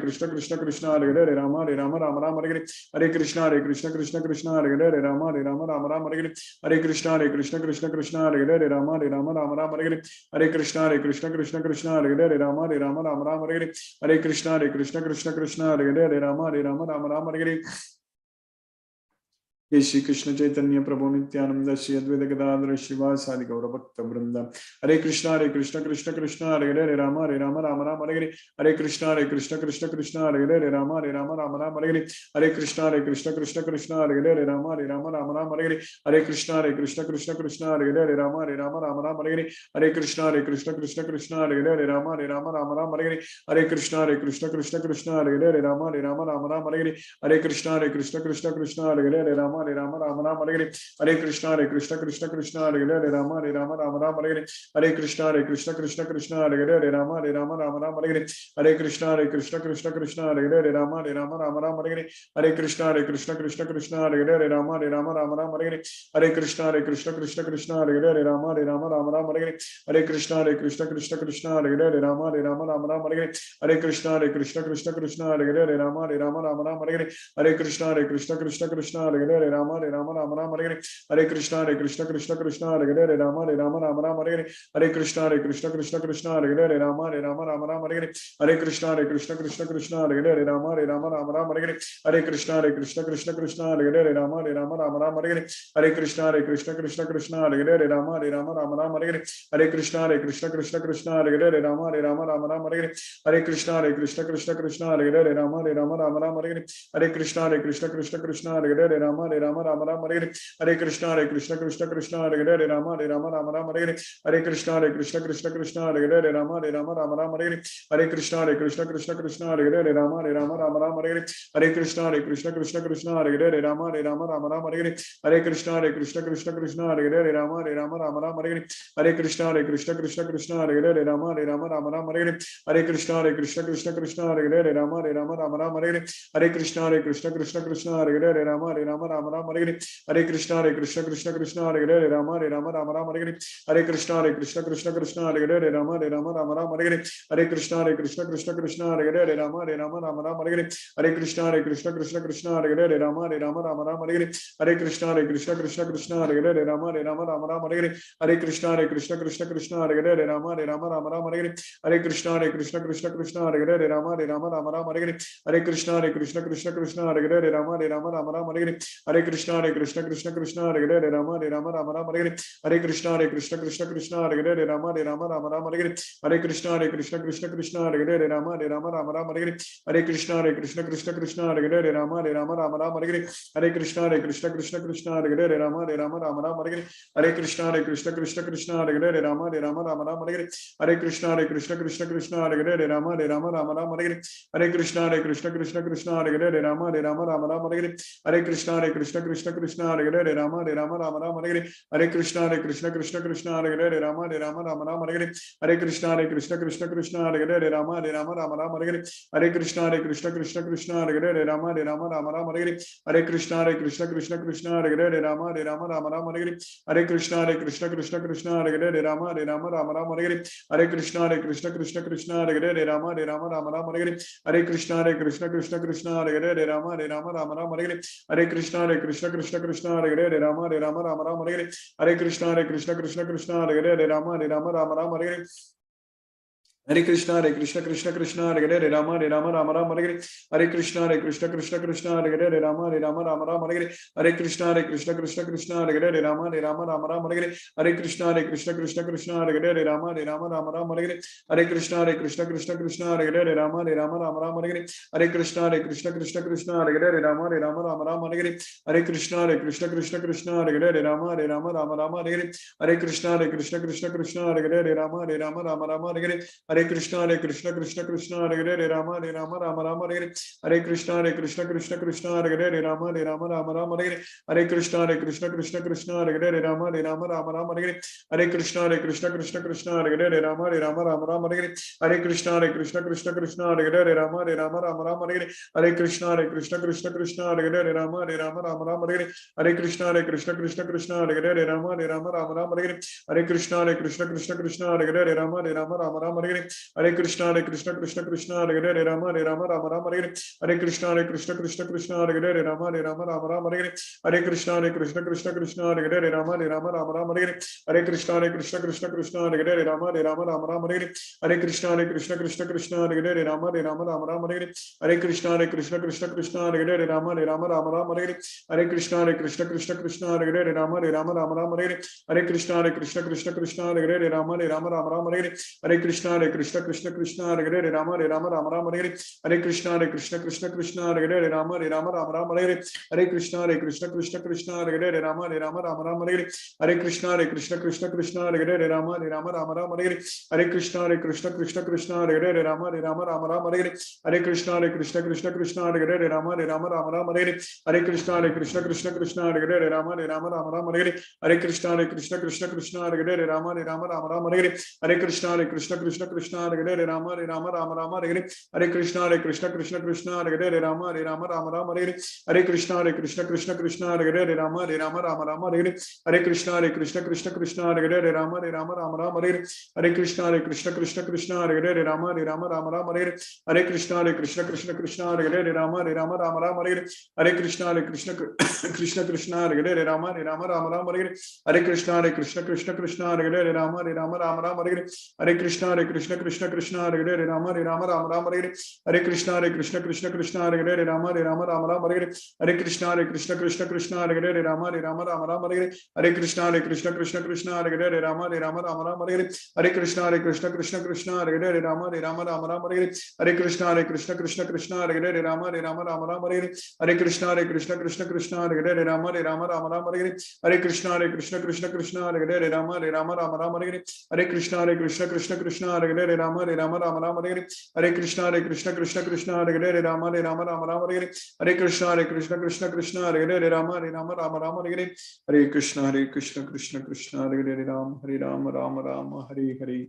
Krishna Krishna Hare Hare Rama Rama Hare Hare Hare Krishna Krishna Krishna Hare Hare Rama Rama Hare Hare Hare Krishna Krishna Krishna Hare Hare Rama Rama Hare Hare Hare Krishna Krishna Krishna Hare Hare Rama Rama Hare Hare हे श्री कृष्ण चैतन्य प्रभु नित्यानंद श्री अद्वैत गदाधर श्रीवासादि गौर भक्त वृंद हरे Krishna Krishna Krishna Hare Hare Ram Ram Hare Hare Hare Krishna Krishna Hare Hare Ram Ram Hare Hare Hare Krishna Krishna Krishna Hare Hare Ram Ram Hare Hare Hare Krishna Krishna Hare Hare Ram Ram Hare Hare Hare Krishna Krishna Krishna Hare Hare Ram Ram Hare Hare Hare Krishna Krishna Hare Hare Ram Ram Hare Hare Hare Krishna Krishna Krishna Hare Hare Ram Ram Hare Hare Hare Krishna Krishna Hare Hare Ram Ram Hare Hare Hare Krishna Krishna Krishna Hare Hare Ram Ram Hare Hare Hare Krishna Krishna Krishna Hare Hare Ram Ram Hare Hare Hare Krishna Krishna Krishna Hare Hare Ram Ram Hare Hare Hare Krishna Krishna Krishna Hare Hare Ram Ram Hare Hare Hare Krishna Krishna Krishna Hare Hare Ram Ram Hare Hare Hare Krishna Krishna Krishna Hare Hare Ram Ram Hare Hare Hare Krishna Krishna Krishna Hare Hare Rama Hare Rama Rama Rama Hare Hare Krishna Krishna Krishna Hare Hare Rama Rama Rama Hare Hare Krishna Krishna Krishna Hare Hare Rama Rama Rama Hare Hare Krishna Krishna Krishna Hare Hare Rama Rama Rama Hare Hare Krishna Krishna Krishna Hare Hare Rama Rama Rama Hare Hare Krishna Krishna Krishna Hare Hare Rama Rama Hare Hare Krishna Krishna Krishna Hare Hare Rama Rama Hare Hare Krishna Krishna Krishna Hare Hare Rama Rama Hare Hare Krishna Krishna Krishna Hare Hare Rama Rama Hare Hare Krishna Krishna Krishna Hare Hare Rama Rama Hare Hare Krishna Krishna Krishna Hare Hare Rama Rama Hare Hare Krishna Krishna Krishna Hare Hare Rama Rama Hare Hare Krishna Krishna Krishna Hare Hare Rama Rama Hare Hare Krishna Krishna Krishna Hare Hare Rama Rama Hare Hare Krishna Krishna Krishna Hare Hare Rama Rama Hare Hare Krishna Krishna Krishna Hare Hare Rama Rama Hare Hare Krishna Krishna Krishna Hare Hare Rama Rama Hare Hare Krishna Krishna Krishna Hare Hare Rama Rama Hare Hare Krishna Krishna Krishna Hare Hare Rama Rama Hare Hare Krishna Krishna Krishna Hare Hare Rama Rama Hare Hare Krishna Krishna Krishna Hare Hare Rama Rama Hare Hare Krishna Krishna Krishna Hare Hare Rama Rama Hare Hare Krishna Krishna Krishna Hare Hare Rama Rama Hare Hare Krishna Krishna Krishna Hare Hare Rama Rama Hare Hare Krishna Krishna Krishna Hare Hare Rama Rama Hare Hare Krishna Krishna Krishna Hare Hare Rama Rama Hare Hare Krishna Krishna Krishna Hare Hare Rama Rama Hare Hare Krishna Krishna Krishna Hare Hare Rama Rama Hare Hare Krishna Krishna Krishna Hare Hare Rama Rama Hare Hare Krishna Krishna Krishna Hare Hare Rama Rama Hare Hare Krishna Krishna Krishna Hare Hare Rama Rama Hare Hare Krishna Krishna Krishna Hare Hare Rama Rama Hare Hare Krishna Krishna Krishna Hare Hare Rama Rama Hare Hare Krishna Krishna Krishna Hare Hare Rama Rama Hare Hare Krishna Krishna Krishna Hare Hare Rama Rama Hare Hare Krishna Krishna Krishna Hare Hare Rama Rama Hare Hare Krishna Krishna Krishna Hare Hare Rama Rama Hare Hare Krishna Krishna Krishna Hare Hare Rama Rama Hare Hare Krishna Krishna Krishna Hare Hare Rama Rama Hare Hare Krishna Krishna Krishna Hare Hare Rama Rama Hare Hare Krishna Krishna Krishna Hare Hare Rama Rama Hare Hare Krishna Krishna Krishna Hare Hare Rama Rama Hare Hare Krishna Krishna Krishna Hare Hare Rama Rama Hare Hare Krishna Krishna Hare Hare Rama Rama Hare Hare Krishna Krishna Krishna Hare Hare Rama Rama Hare Hare Krishna Krishna Krishna Hare Hare Rama Rama Hare Hare Krishna Krishna Krishna Hare Hare Rama Rama Hare Hare Krishna Krishna Krishna Hare Hare Rama Rama Hare Hare Krishna Krishna Krishna Hare Hare Rama Rama Hare Hare Krishna Krishna Krishna Hare Hare Rama Rama Hare Hare Krishna Krishna Krishna Hare Hare Rama Rama Hare Hare Krishna Krishna Hare Hare Rama Rama Hare Hare Krishna Krishna Krishna Hare Hare Rama Rama Hare Hare Krishna Krishna Krishna Hare Hare Rama Rama Hare Hare Krishna Krishna Krishna Hare Hare Rama Rama Hare Hare Krishna Krishna Krishna Hare Hare Rama Rama Hare Hare Krishna Krishna Krishna Hare Hare Rama Rama Hare Hare Krishna Krishna Krishna Hare Hare Rama Rama Hare Hare Krishna Krishna Krishna Hare Hare Rama Rama Hare Hare Krishna Krishna Krishna Hare Hare Rama Rama Hare Hare Krishna Krishna Krishna Hare Hare Rama Rama Hare Hare Krishna Krishna Krishna Hare Hare Rama Rama Hare Hare Krishna Krishna Krishna Hare Hare Rama Rama Hare Hare Krishna Krishna Krishna Hare Hare Rama Rama Hare Hare Krishna Krishna Krishna Hare Hare Rama Rama Hare Hare Krishna Krishna Krishna Hare Hare Rama Rama Hare Hare Krishna Krishna Krishna Hare Hare Rama Rama Hare Hare Krishna Krishna Krishna Hare Hare Rama Rama Hare Hare Krishna Krishna Krishna Hare Hare Rama Rama Hare Hare Krishna Krishna Krishna Hare Hare Rama Rama Hare Hare Krishna Krishna Krishna Hare Hare Rama Rama Hare Hare Krishna Krishna Krishna Hare Hare Rama Rama Hare Hare Krishna Krishna Krishna Hare Hare Rama Rama Hare Hare Krishna Krishna Krishna Hare Hare Rama Rama Hare Hare Krishna Krishna Krishna Hare Hare Rama Rama Hare Hare Krishna Krishna Krishna Krishna Hare Hare Rama Hare Rama Rama Rama Hare Hare Hare Krishna Krishna Krishna Hare Hare Rama Hare Rama Rama Rama Hare Hare Hare Krishna Krishna Krishna Hare Hare Rama Hare Rama Rama Rama Hare Hare Hare Krishna Krishna Krishna Hare Hare Rama Hare Rama Rama Rama Hare Hare Hare Krishna Krishna Krishna Hare Hare Rama Hare Rama Rama Rama Hare Hare Hare Krishna Krishna Krishna Hare Hare Rama Hare Rama Rama Rama Hare Hare Hare Krishna Krishna Krishna Hare Hare Rama Hare Rama Rama Rama Hare Hare Hare Krishna Krishna Krishna Hare Hare Rama Hare Rama Rama Rama Hare Hare Hare Krishna Krishna Krishna Hare Hare Rama Hare Rama Rama Rama Hare Hare Hare Krishna Krishna Krishna Hare Hare Rama Hare Rama Rama Rama Hare Hare Hare Krishna Krishna Krishna Hare Hare Rama Hare Rama Rama Rama Hare Hare Hare Krishna Krishna Krishna Hare Hare Rama Hare Rama Rama Rama Hare Hare Hare Krishna Krishna Krishna Hare Hare Rama Hare Rama Rama Rama Hare Hare Hare Krishna Krishna Krishna Hare Hare Rama Hare Rama Rama Rama Hare Hare Hare Krishna Krishna Krishna Hare Hare Rama Hare Rama Rama Rama Hare Hare Hare Krishna Krishna Krishna Hare Hare Rama Hare Rama Rama Rama Hare Hare Hare Krishna Krishna Krishna Hare Hare Rama Hare Rama Rama Rama Hare Hare Hare Krishna Krishna Krishna Hare Hare Rama Hare Rama Rama Rama Hare Hare Hare Krishna Krishna Krishna Hare Hare Rama Hare Rama Rama Rama Hare Hare Hare Krishna Krishna Hare Hare Rama Hare Rama Rama Rama Hare Hare.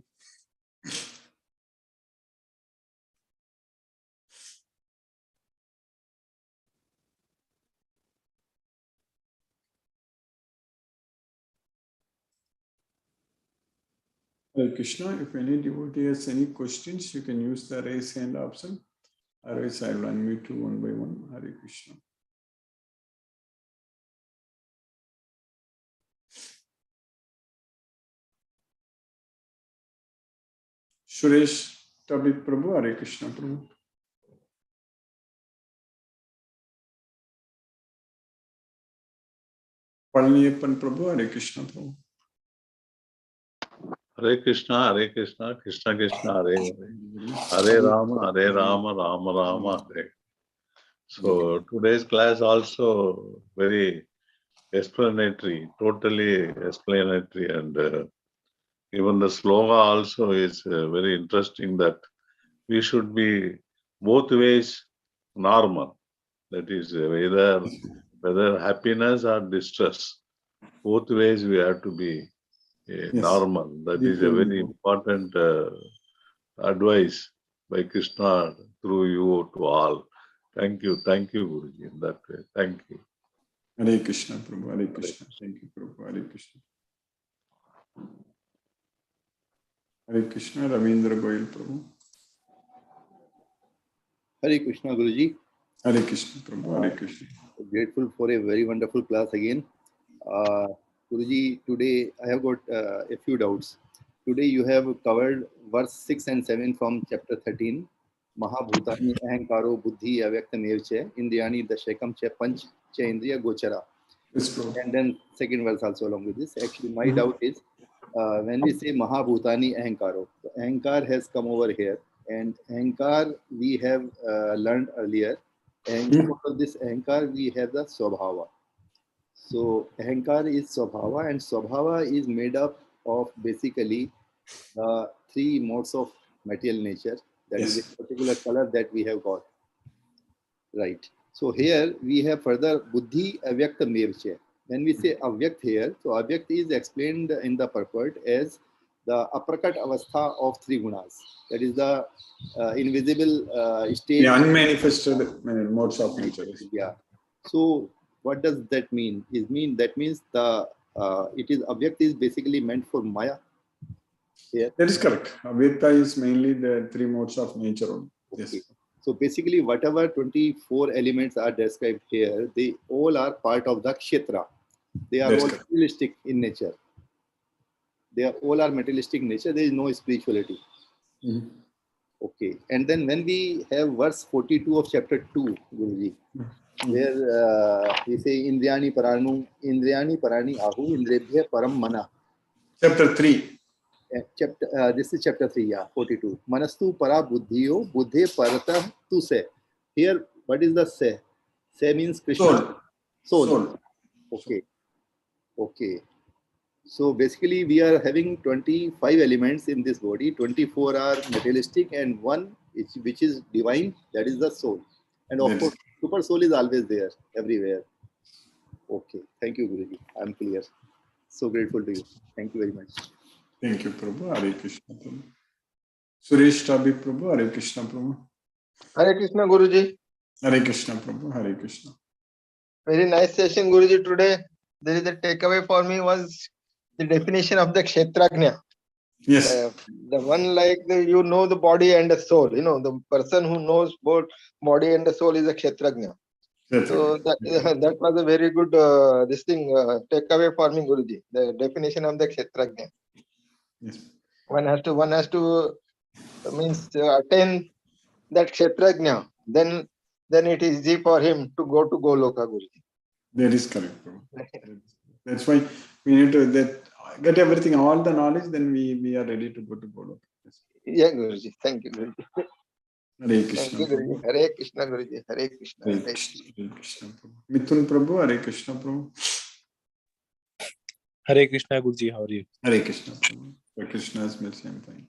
Hare Krishna. If any devotee has any questions, you can use the raise hand option. Otherwise, I will unmute you one by one. Hare Krishna. Suresh Tabit Prabhu, Hare Krishna Prabhu. Palniyappan Prabhu, Hare Krishna Prabhu. Hare Krishna, Krishna Krishna, Hare Hare. Hare Rama, Rama Rama, Hare. So today's class also very explanatory, totally explanatory, and even the sloga also is very interesting, that we should be both ways normal. That is whether happiness or distress, both ways we have to be normal. That is a very important advice by Krishna through you to all. Thank you, Guruji, in that way. Thank you. Hare Krishna Prabhu, Hare Krishna. Thank you, Prabhu, Hare Krishna. Hare Krishna, Ravindra Goyal Prabhu. Hare Krishna, Guruji. Hare Krishna Prabhu, Hare Krishna. Grateful for a very wonderful class again. Guruji, today I have got a few doubts. Today you have covered verse 6 and 7 from chapter 13. Mahabhutani ahankaro buddhi avyaktam evche indriyani dashekam cha panch cha indriya gochara. Yes, and then second verse also along with this. Actually, my doubt is when we say Mahabhutani ahankaro, so ahankar has come over here, and ahankar we have learned earlier, and because of this ahankar we have the swabhava. So ahankar is swabhava, and swabhava is made up of basically three modes of material nature. That is a particular color that we have got. Right. So here we have further buddhi avyakta mevche. When we say avyakt here, so avyakt is explained in the purport as the aprakat avastha of three gunas. That is the invisible state. The unmanifested modes of nature. Yeah. So what does that mean? That means the it is avyakt is basically meant for Maya. Here. That is correct. Avyakta is mainly the three modes of nature. Okay. Yes. So basically, whatever 24 elements are described here, they all are part of the kshetra. They are all materialistic in nature. They are all are materialistic in nature. There is no spirituality. Okay. And then when we have verse 42 of chapter 2, Guruji, where we say Indriyani parani ahu indrebhya param mana. Chapter 3. This is chapter 3, 42. Manastu para buddhiyo buddhe parata tu se. Here, what is the se? Se means Krishna. Soul. Okay. Okay. So basically, we are having 25 elements in this body. 24 are materialistic, and one which is divine. That is the soul. And of course, super soul is always there, everywhere. Okay. Thank you, Guruji. I'm clear. So grateful to you. Thank you very much. Thank you, Prabhu. Hare Krishna. Suresh Tabi Prabhu, Hare Krishna Prabhu. Hare Krishna Guruji. Hare Krishna Prabhu, Hare Krishna. Very nice session Guruji today. There is a takeaway for me was the definition of the Kshetrajna. Yes. The one like you know the body and the soul. You know, the person who knows both body and the soul is a Kshetrajna. So that was a very good takeaway for me, Guruji. The definition of the Kshetrajna. Yes. One has to means attain that Kshetrajna. Then it is easy for him to go to Goloka, Guruji. That is correct, Prabhu. That's why we need to get everything, all the knowledge, then we are ready to go to Goloka. Yes. Yeah, Guruji. Thank you, Guruji. Hare Krishna. Thank you, Guruji. Hare Krishna, Guruji. Hare Krishna. Hare Krishna. Hare Krishna Prabhu. Mithun Prabhu, Hare Krishna Prabhu. Hare Krishna Guruji, how are you? Hare Krishna Prabhu. Hare Krishna's mercy and thank you.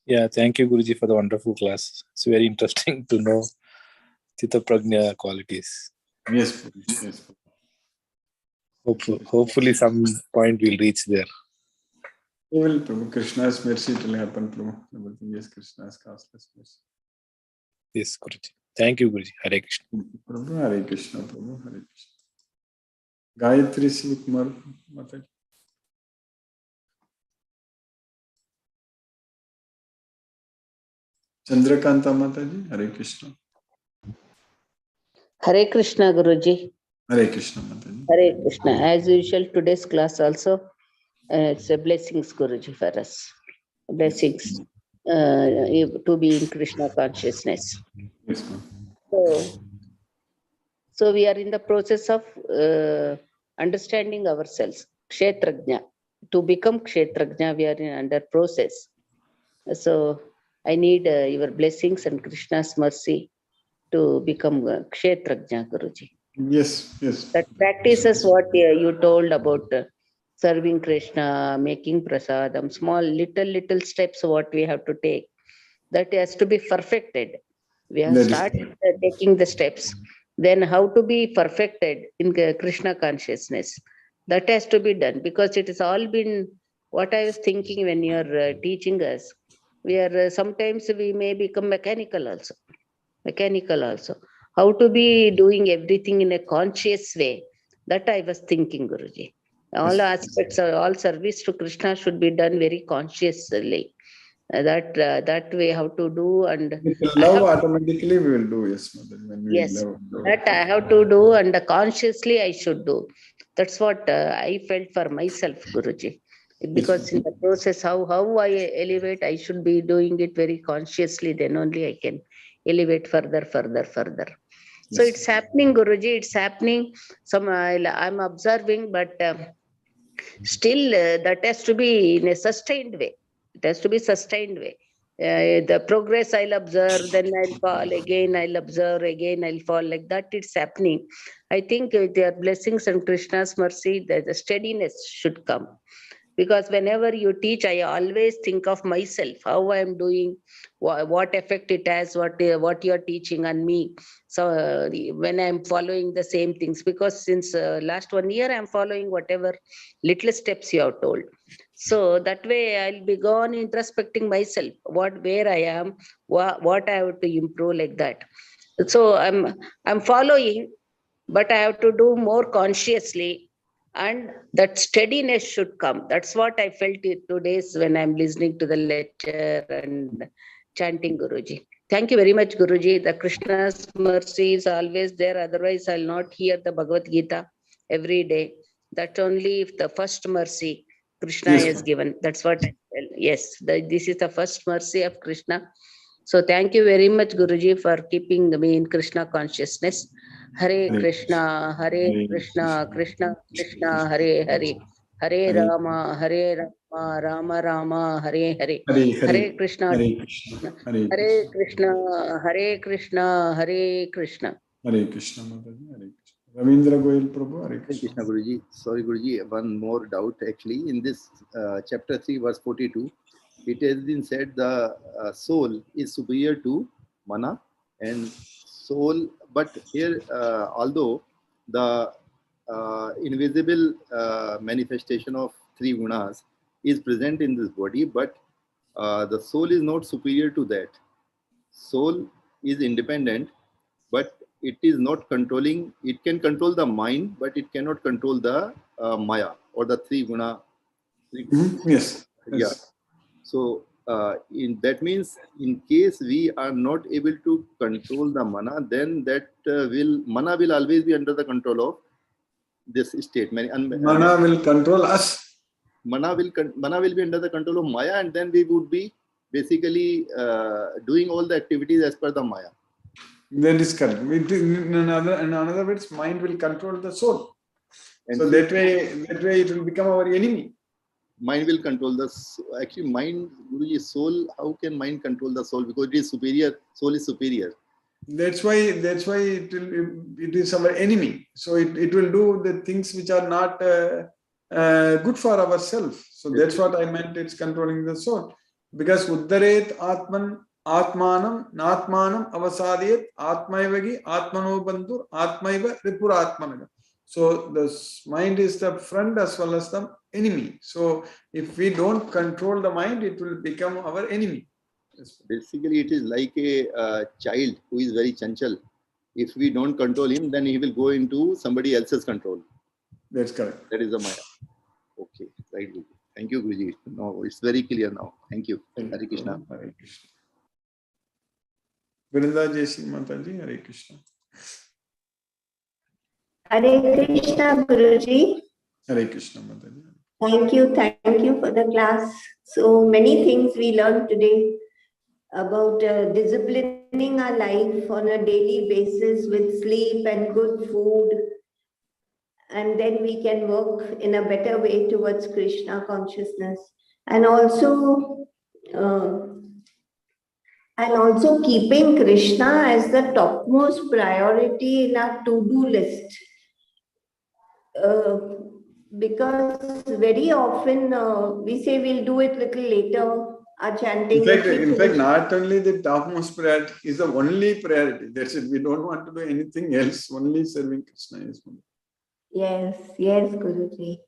Yeah, thank you Guruji for the wonderful class. It's very interesting to know Chitta Prajna qualities. Yes, Prabhu. Yes, Prabhu. Hopefully some point we'll reach there. We will, Prabhu. Krishna's mercy, it will happen, Prabhu. Everything is Krishna's causeless mercy. Yes, Guruji. Thank you, Guruji. Hare Krishna. Prabhu, Hare Krishna, Prabhu, Hare Krishna. Gayatri Sivakumar Mataji. Chandrakanta Mataji, Hare Krishna. Hare Krishna Guruji. Hare Krishna Mataji. Hare Krishna. As usual, today's class also, it's a blessings Guruji for us. Blessings to be in Krishna consciousness. Yes, ma'am. So we are in the process of understanding ourselves. Kshetrajna. To become Kshetrajna, we are under process. So I need your blessings and Krishna's mercy to become Kshetrajna, Guruji. Yes, yes. That practices what you told about serving Krishna, making prasadam, small little steps what we have to take. That has to be perfected. We have started taking the steps. Then how to be perfected in Krishna consciousness. That has to be done because it has all been what I was thinking when you are teaching us. We are sometimes we may become mechanical also. How to be doing everything in a conscious way. That I was thinking, Guruji. All aspects of all service to Krishna should be done very consciously. That way how to do and love automatically we will do. Yes, mother. When we yes, love. that I have to do and consciously I should do. That's what I felt for myself, Guruji. Because in the process, how I elevate, I should be doing it very consciously. Then only I can elevate further. So it's happening, Guruji. It's happening. I'm observing, but still that has to be in a sustained way. It has to be sustained way. The progress I'll observe, then I'll fall again. I'll observe again. I'll fall like that. It's happening. I think with their blessings and Krishna's mercy, the steadiness should come. Because whenever you teach, I always think of myself, how I am doing, what effect it has, what you are teaching on me. So when I am following the same things, because since last 1 year, I am following whatever little steps you have told. So that way I'll be gone introspecting myself, where I am, what I have to improve like that. So I'm following, but I have to do more consciously. And that steadiness should come. That's what I felt it 2 days when I'm listening to the lecture and chanting Guruji. Thank you very much, Guruji. The Krishna's mercy is always there. Otherwise, I'll not hear the Bhagavad Gita every day. That's only if the first mercy Krishna has given. That's what I felt. Yes, this is the first mercy of Krishna. So thank you very much, Guruji, for keeping me in Krishna consciousness. Hare Krishna, Krishna Krishna, Hare Hare, Hare Rama, Rama Rama, Hare Hare, Hare Krishna, Hare Krishna, Hare Krishna, Hare Krishna. Hare Krishna, Mataji, Hare Krishna. Ravindra Goyal Prabhu, Hare Krishna. Krishna Guruji. Sorry, Guruji, one more doubt actually. In this chapter 3, verse 42, it has been said the soul is superior to mana and soul, but here although the invisible manifestation of three gunas is present in this body, but the soul is not superior to that. Soul is independent, but it is not controlling. It can control the mind, but it cannot control the Maya or the three guna. Yes. Yeah. Yes. So that means in case we are not able to control the mana, then that mana will always be under the control of this state. Mana will control us. Mana will be under the control of Maya, and then we would be basically doing all the activities as per the Maya. That is correct. In another words, mind will control the soul. And so that way it will become our enemy. Mind will control the actually mind, Guruji, soul. How can mind control the soul? Because it is superior. Soul is superior. That's why it is our enemy. So it will do the things which are not good for ourselves. So that's what I meant. It's controlling the soul. Because Uddaret Atmanam Natmanam Avasadiyat Atmaivagi Atmano Bantur Atmaiva Ripuratmanaga. So the mind is the friend as well as the enemy. So if we don't control the mind, it will become our enemy. Basically, it is like a child who is very chanchal. If we don't control him, then he will go into somebody else's control. That's correct. That is the Maya. Okay, right. Thank you, Guruji. No, it's very clear now. Thank you. Hare Krishna. Hare Krishna. Vrinda Jai Sri Mataji, Hare Krishna. Hare Krishna, Guruji. Hare Krishna, Mataji. Thank you for the class. So many things we learned today about disciplining our life on a daily basis with sleep and good food. And then we can work in a better way towards Krishna consciousness. And also keeping Krishna as the topmost priority in our to-do list. Because very often we say we'll do it little later, our chanting. In fact, not only the topmost priority is the only priority. That's it. We don't want to do anything else. Only serving Krishna is one. Yes, Guruji.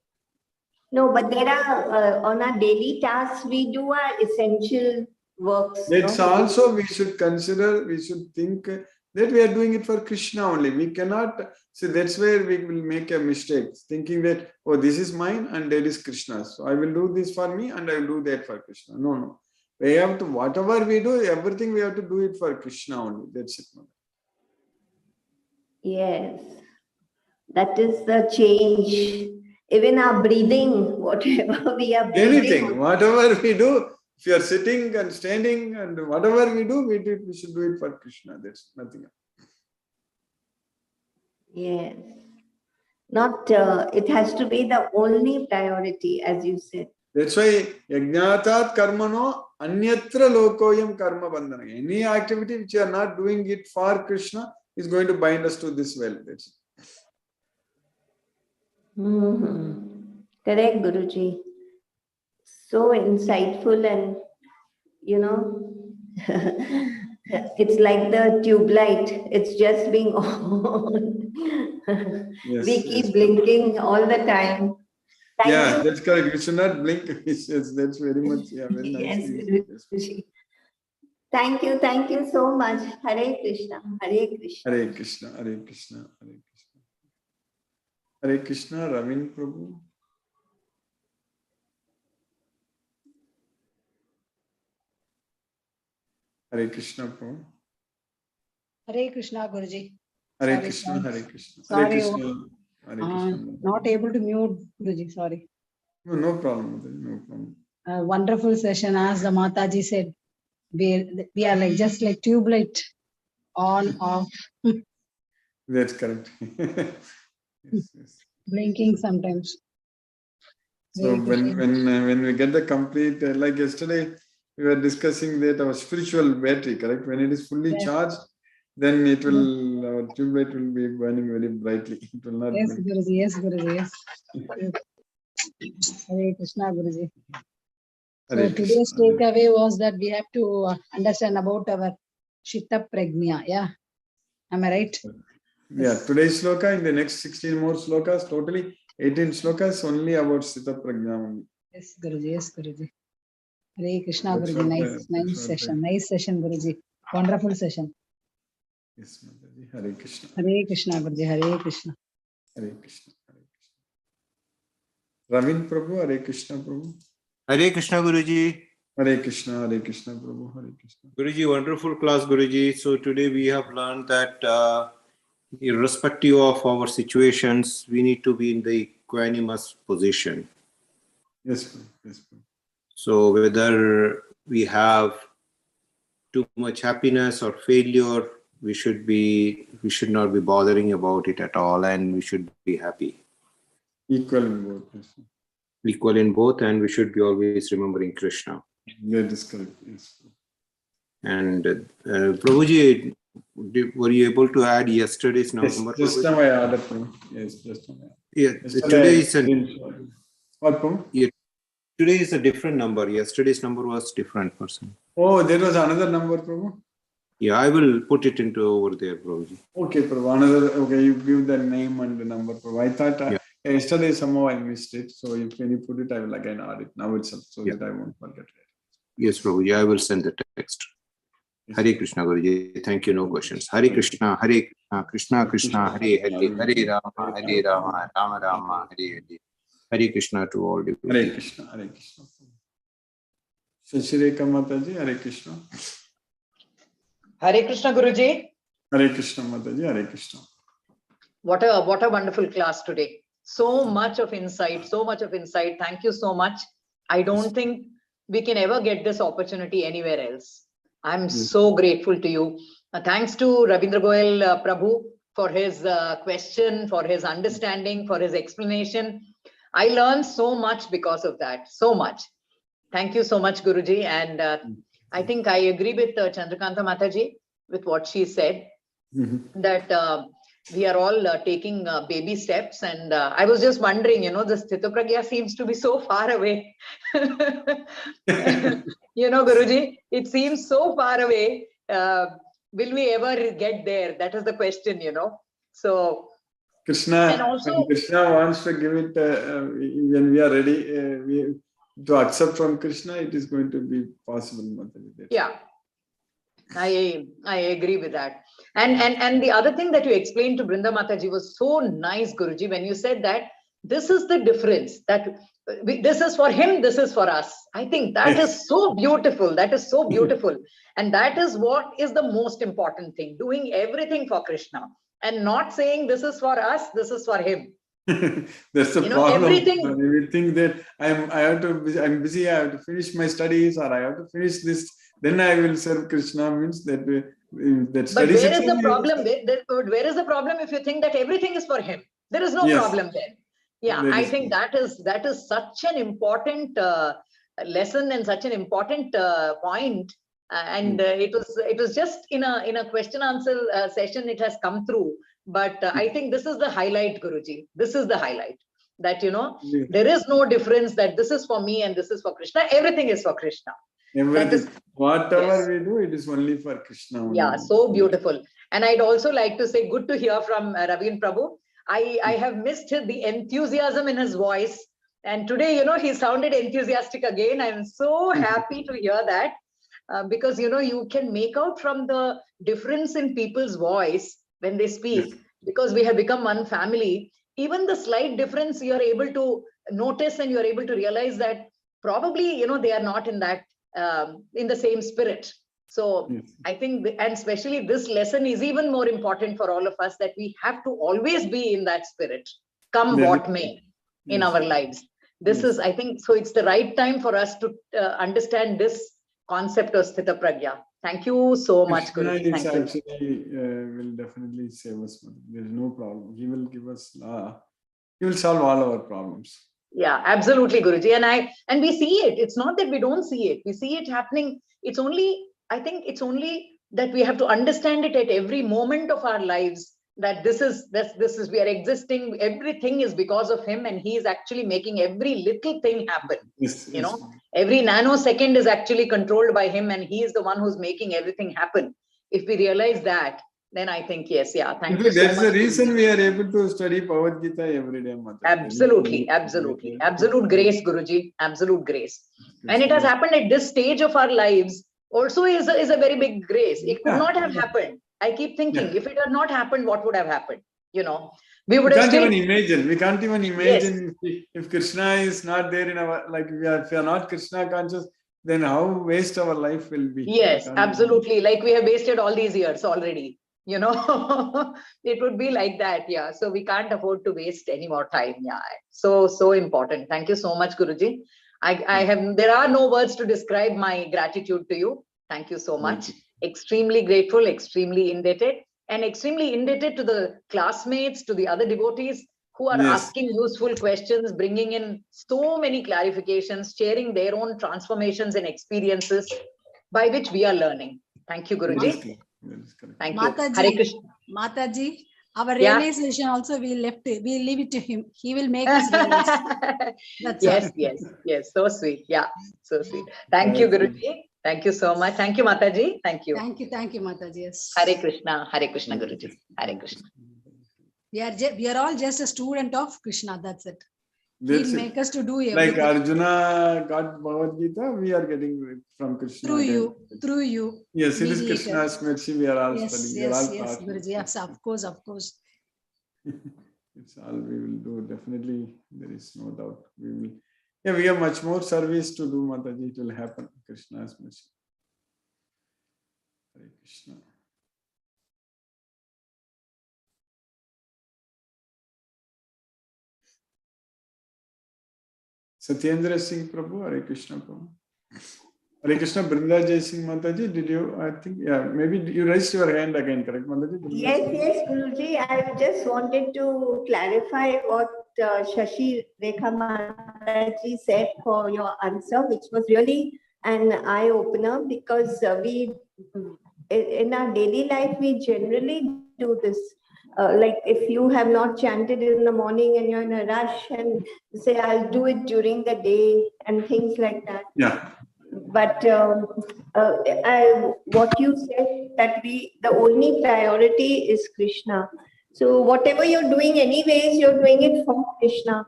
No, but there are on our daily tasks we do our essential works. That's also we should consider. We should think that we are doing it for Krishna only. We cannot see. That's where we will make a mistake, thinking that, oh, this is mine and that is Krishna's. So I will do this for me and I will do that for Krishna. No. We have to, whatever we do, everything we have to do it for Krishna only. That's it. Yes, that is the change. Even our breathing, whatever we are breathing. Anything, whatever we do, if you are sitting and standing and whatever we do, we should do it for Krishna. That's nothing else. Yes. Not, it has to be the only priority, as you said. That's why Yajnatat Karmano Anyatra Lokoyam Karma Bandhana. Any activity which you are not doing it for Krishna is going to bind us to this well. That's it. Correct, Guruji. So insightful, and it's like the tube light. It's just being on. Yes, we keep blinking all the time. Thank you. That's correct. You should not blink. Yes, that's very much. Yeah, very nice. Yes. Thank you so much. Hare Krishna. Hare Krishna. Hare Krishna. Hare Krishna. Hare Krishna. Hare Krishna. Ravin Prabhu. Hare Krishna Prabhu. Hare Krishna, Guruji. Hare Krishna. Hare Krishna. Sorry, Hare Krishna. Hare Krishna. Not able to mute, Guruji. Sorry. No problem. No problem. A wonderful session, as the Mataji said. We are like just like tube light, on, off. That's correct. Yes. Blinking sometimes. So when we get the complete, like yesterday, we were discussing that our spiritual battery, correct? When it is fully charged, then it will, our tube light will be burning very brightly. It will not. Yes, Guruji. Yes, Guruji. Yes. Hare Krishna, Guruji. So today's takeaway was that we have to understand about our Chitta Prajna. Yeah. Am I right? Yeah. Today's sloka, in the next 16 more slokas, totally 18 slokas only about Chitta Prajna only. Yes, Guruji. Yes, Guruji. Hare Krishna, That's Guruji. what Nice, nice that's what session. Nice session, Guruji. Wonderful session. Yes, Mataji. Hare Krishna. Hare Krishna, Guruji. Hare Krishna. Hare Krishna. Hare Krishna. Ravin Prabhu, Hare Krishna Prabhu. Hare Krishna, Guruji. Hare Krishna Prabhu. Hare Krishna. Guruji, wonderful class, Guruji. So today we have learned that irrespective of our situations, we need to be in the equanimous position. Yes, Prabhu. Yes, Prabhu. So whether we have too much happiness or failure, we should not be bothering about it at all, and we should be happy. Equal in both. Yes. Equal in both, and we should be always remembering Krishna. That is correct. Yes. And Prabhuji, were you able to add yesterday's number? Yes, just now I added. Prabhu. Yes, just now. Yeah, today is a different number. Yesterday's number was different person. Oh, there was another number, Prabhu. Yeah, I will put it into over there, Prabhuji. Okay, Prabhu. Okay, you give the name and the number, Prabhu. I thought yesterday somehow I missed it. So if when you put it, I will again add it now itself so that I won't forget it. Yes, Prabhuji, I will send the text. Yes. Hare Krishna, Guruji. Thank you. No questions. Hare Krishna, Krishna Krishna, Hare Hare, Hare Rama, Rama Rama, Hare Hare. Hare Krishna to all devotees. Hare Krishna, Hare Krishna. Shashireka Mataji, Hare Krishna. Hare Krishna, Guruji. Hare Krishna Mataji, Hare Krishna. What a wonderful class today. So much of insight, so much of insight. Thank you so much. I don't think we can ever get this opportunity anywhere else. I'm so grateful to you. Thanks to Ravindra Goyal Prabhu for his question, for his understanding, for his explanation. I learned so much because of that, so much. Thank you so much, Guruji. And I think I agree with Chandrakanta Mataji with what she said, that we are all taking baby steps. And I was just wondering, the Sthita Pragya seems to be so far away. Guruji, it seems so far away. Will we ever get there? That is the question, So Krishna, and also, when Krishna wants to give it, when we are ready to accept from Krishna, it is going to be possible. Mataji. Yeah, I agree with that. And the other thing that you explained to Brinda Mataji was so nice, Guruji, when you said that this is the difference, that this is for him, this is for us. I think that is so beautiful. That is so beautiful. And that is what is the most important thing, doing everything for Krishna and not saying this is for us, this is for him. That's the problem. Everything. We think that I'm busy, I have to finish my studies, or I have to finish this, then I will serve Krishna, means that But where is the problem? Where is the problem if you think that everything is for him? There is no problem there. Yeah, I think that is such an important lesson and such an important point. And it was just in a question answer session it has come through. But I think this is the highlight, Guruji. This is the highlight, that there is no difference, that this is for me and this is for Krishna. Everything is for Krishna. Whatever we do, it is only for Krishna. Only. Yeah, so beautiful. And I'd also like to say, good to hear from Ravin Prabhu. I have missed the enthusiasm in his voice. And today, he sounded enthusiastic again. I'm so happy to hear that. Because, you can make out from the difference in people's voice when they speak, because we have become one family. Even the slight difference you're able to notice, and you're able to realize that probably, they are not in that, in the same spirit. So I think, and especially this lesson is even more important for all of us, that we have to always be in that spirit, come what may in our lives. This is, I think, so it's the right time for us to understand this concept of Sthita Pragya. Thank you so much, Guruji. Thank you. Actually will definitely save us. There's no problem. He will give us, he will solve all our problems. Yeah, absolutely, Guruji. And we see it. It's not that we don't see it. We see it happening. It's only, I think it's only that we have to understand it at every moment of our lives, that this is, we are existing, everything is because of him, and he is actually making every little thing happen. Every nanosecond is actually controlled by him, and he is the one who's making everything happen. If we realize that, then I think yes, yeah. Thank you so That's much. the reason we are able to study Bhagavad Gita every day, Mataji. Absolutely, absolutely. Absolute grace, Guruji. Absolute grace. And it has happened at this stage of our lives also is a very big grace. It could not have happened. I keep thinking, if it had not happened, what would have happened? You know, we would have still... We can't even imagine if Krishna is not there in our, like if we are not Krishna conscious, then how waste our life will be. Yes, absolutely. Like we have wasted all these years already. You know, it would be like that. Yeah. So we can't afford to waste any more time. Yeah. So important. Thank you so much, Guruji. There are no words to describe my gratitude to you. Thank you so much. Extremely grateful, extremely indebted, and extremely indebted to the classmates, to the other devotees who are asking useful questions, bringing in so many clarifications, sharing their own transformations and experiences by which we are learning. Thank you, Guruji. Thank you. Hare Krishna. Mataji, our realization also we leave it to him. He will make us realize. That's yes. So sweet. Yeah, so sweet. Thank you, Guruji. Thank you so much. Thank you, Mataji. Thank you. Thank you, Mataji. Yes. Hare Krishna, Guruji. Hare Krishna. We are all just a student of Krishna. That's it. He'll make us to do everything. Like Arjuna got Bhagavad Gita, we are getting it from Krishna. Through you. Yes, it is Krishna's mercy. We are all studying. Yes, Guruji. Yes, of course. It's all we will do. Definitely, there is no doubt. We will. Yeah, we have much more service to do, Mataji. It will happen. Krishna's mercy. Hare Krishna. Satyendra Singh Prabhu, Hare Krishna Prabhu. Hare Krishna, Brinda Jai Singh Mataji, did you, I think, maybe you raised your hand again, correct, Mataji? Yes, Guruji. I just wanted to clarify what Shashi Rekha Mataji said for your answer, which was really an eye-opener, because we, in our daily life, we generally do this. Like if you have not chanted in the morning and you're in a rush and say, I'll do it during the day and things like that. Yeah. But what you said, that the only priority is Krishna. So whatever you're doing anyways, you're doing it for Krishna.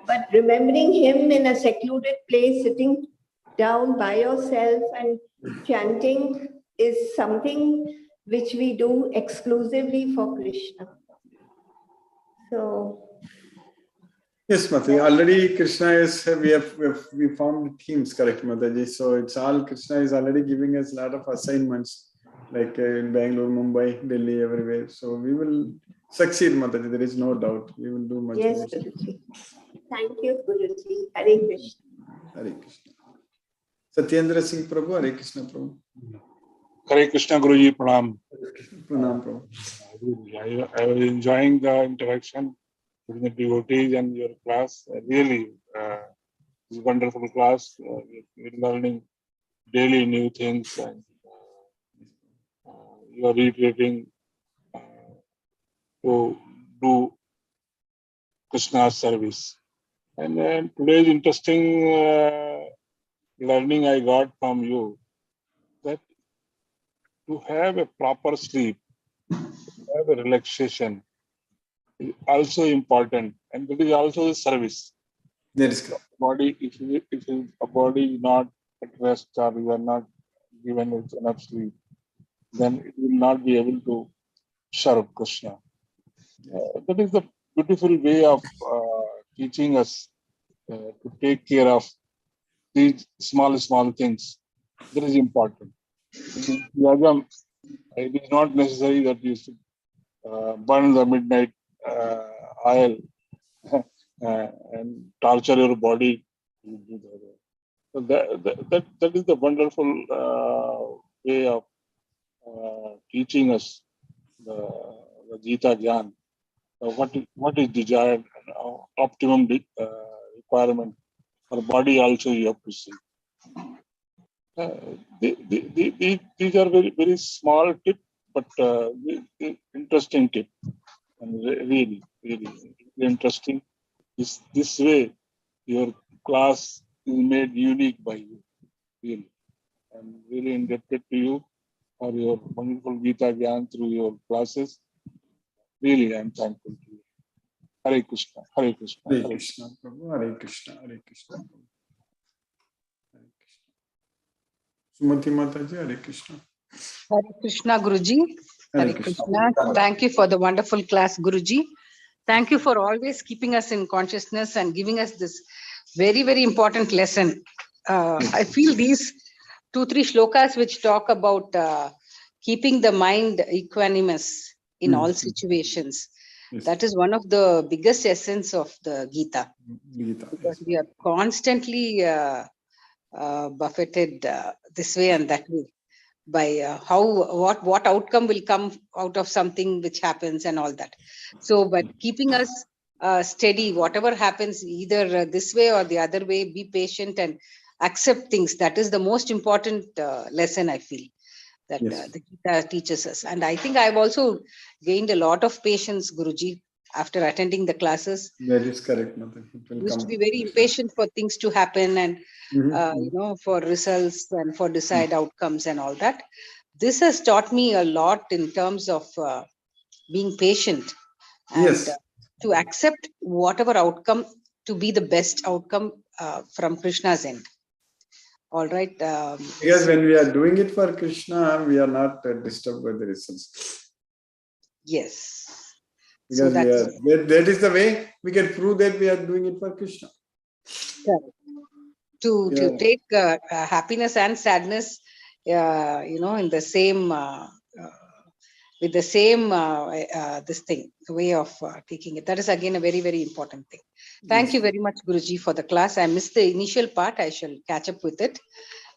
But remembering him in a secluded place, sitting down by yourself and chanting is something which we do exclusively for Krishna. So yes, Mataji. Already Krishna is, we found themes, correct, Mataji. So it's all, Krishna is already giving us a lot of assignments, like in Bangalore, Mumbai, Delhi, everywhere. So we will succeed, Mataji. There is no doubt. We will do much more. Yes, Guruji. Thank you, Guruji. Hare Krishna. Hare Krishna. Satyendra Singh Prabhu, Hare Krishna Prabhu. Hare Krishna, Guruji, Pranam. Pranam, Prabhu. I was enjoying the interaction with the devotees and your class. Really, it's a wonderful class. We're learning daily new things, and you are reiterating to do Krishna's service. And then today's interesting learning I got from you, that to have a proper sleep, to have a relaxation is also important, and that is also the service. That is correct. Body, if a body is not at rest or you are not given it enough sleep, then it will not be able to serve Krishna. That is the beautiful way of teaching us to take care of these small things. That is important. In Yagam, it is not necessary that you should burn the midnight oil and torture your body. So that is the wonderful way of teaching us the Gita Gyan. What is desired and optimum requirement for body also you have to see. These are very small tip, but interesting tip, and really interesting. This way, your class is made unique by you. Really, I'm really indebted to you. for your wonderful Gita Gyan through your classes. Really, I'm thankful to you. Hare Krishna, Hare Krishna, Hare Hare Krishna, Prabhu, Hare Krishna, Hare Krishna, Prabhu. Hare Krishna. Sumati Mataji, Hare Krishna. Hare Krishna, Guruji. Hare Krishna. Thank you for the wonderful class, Guruji. Thank you for always keeping us in consciousness and giving us this very, very important lesson. I feel these 2-3 shlokas which talk about keeping the mind equanimous in all situations. Yes. That is one of the biggest essence of the Gita. Gita, Because yes. we are constantly buffeted this way and that way by what outcome will come out of something which happens and all that. So, but keeping us steady, whatever happens, either this way or the other way, be patient and accept things. That is the most important lesson I feel that Yes. the Gita teaches us. And I think I've also gained a lot of patience, Guruji, after attending the classes. That is correct, Mataji. It will Used come. to be very impatient for things to happen and for results and for desired outcomes and all that. This has taught me a lot in terms of being patient and Yes. to accept whatever outcome to be the best outcome from Krishna's end. All right. Because when we are doing it for Krishna, we are not disturbed by the results. Yes. Because that is the way we can prove that we are doing it for Krishna. To take happiness and sadness, in the same with the same this thing, way of taking it. That is again a very, very important thing. Thank you very much, Guruji, for the class. I missed the initial part. I shall catch up with it.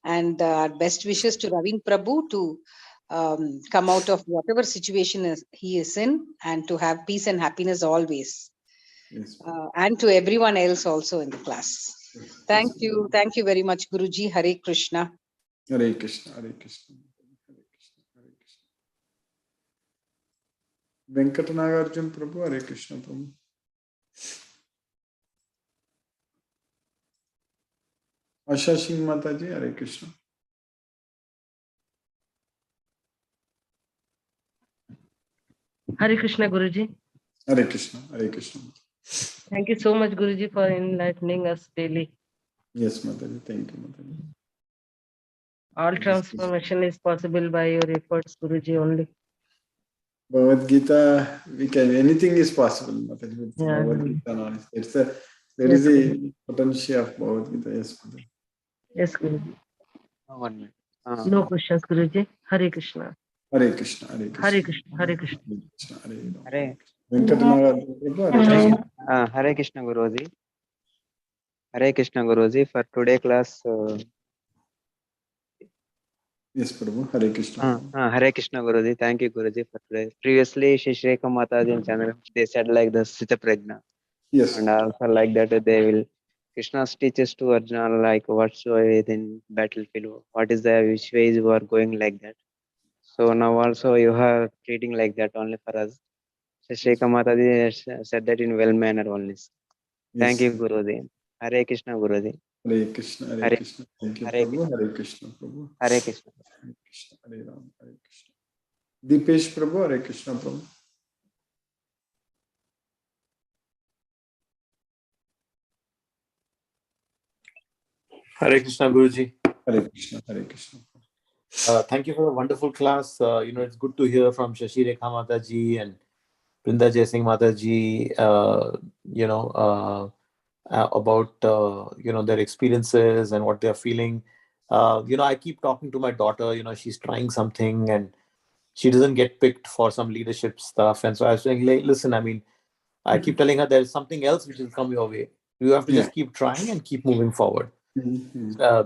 And best wishes to Ravin Prabhu to come out of whatever situation he is in and to have peace and happiness always. Yes. And to everyone else also in the class. Thank you. Thank you very much, Guruji. Hare Krishna. Hare Krishna, Hare Krishna. Hare Krishna, Hare Krishna. Venkatanagarjun Prabhu, Hare Krishna Prabhu. Asha Singh Mataji, Hare Krishna. Hare Krishna, Guruji. Hare Krishna, Hare Krishna. Thank you so much, Guruji, for enlightening us daily. Yes, Mataji. Thank you, Mataji. All transformation is possible by your efforts, Guruji, only. Bhagavad Gita, anything is possible, Mataji, with Yeah. Bhagavad Gita knowledge. There is the potential of Bhagavad Gita, yes, Mataji. Yes, Guruji. 1 minute. No questions, Guruji. Hare Krishna. Hare Krishna, Hare Krishna. Hare Krishna, Hare Krishna. Hare Venkatanagarjun Prabhu, Hare Krishna. Hare Krishna Guruji. Hare Krishna Guruji. For today class, Yes, Prabhu. Hare Krishna. Hare Krishna Guruji. Thank you, Guruji, for today. Previously, Shri Shreka Mataji and channel, they said like the Sita Prajna. Yes. And also like that they will, Krishna's teaches to Arjuna like what's in battlefield, what is the which ways you are going like that. So now also you are treating like that only for us. Shri Shreka Mataji said that in well manner only. Thank you, Guruji. Hare Krishna Guruji. Hare Krishna, Hare Krishna. Thank you, Hare Prabhu. Hare Krishna, Prabhu. Hare Krishna. Hare Krishna, Hare Ram, Hare Krishna. Deepesh Prabhu, Hare Krishna, Prabhu. Hare Krishna, Guruji. Hare Krishna, Hare Krishna. Thank you for a wonderful class. It's good to hear from Shashi Rekha Mataji and Brinda Jaising Mataji, about, their experiences and what they're feeling. I keep talking to my daughter, she's trying something and she doesn't get picked for some leadership stuff. And so I was saying, listen, I keep telling her there's something else which will come your way. You have to just keep trying and keep moving forward.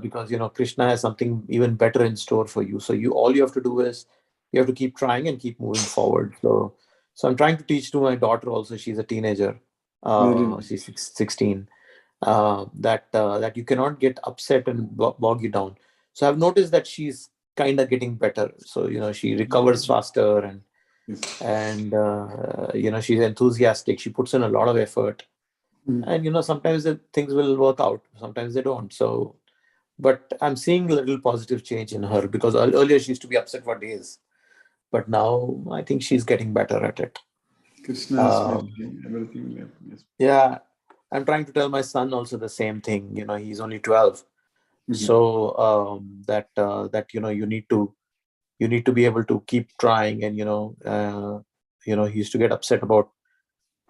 Because Krishna has something even better in store for you. So all you have to do is you have to keep trying and keep moving forward. So I'm trying to teach to my daughter also. She's a teenager. She's 16. That you cannot get upset and bog you down. So I've noticed that she's kind of getting better. So she recovers faster and she's enthusiastic. She puts in a lot of effort. And sometimes things will work out, sometimes they don't. So but I'm seeing a little positive change in her, because earlier she used to be upset for days, but now I think she's getting better at it. Krishna is making everything will happen. Yes. Yeah, I'm trying to tell my son also the same thing. He's only 12, so that you need to be able to keep trying, and he used to get upset about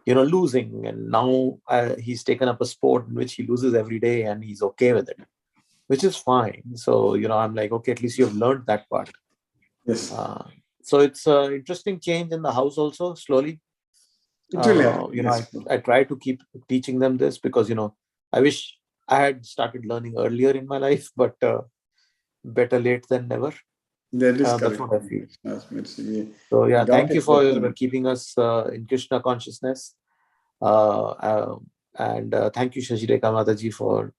losing, and now he's taken up a sport in which he loses every day, and he's okay with it, which is fine. So I'm like, okay, at least you've learned that part. Yes. So it's an interesting change in the house also, slowly. It will happen. Yes. I try to keep teaching them this, because I wish I had started learning earlier in my life, but better late than never. That is That's correct. what I feel. Mercy. So yeah, Got thank you it. for keeping us in Krishna consciousness, and thank you, Shashireka Mataji, for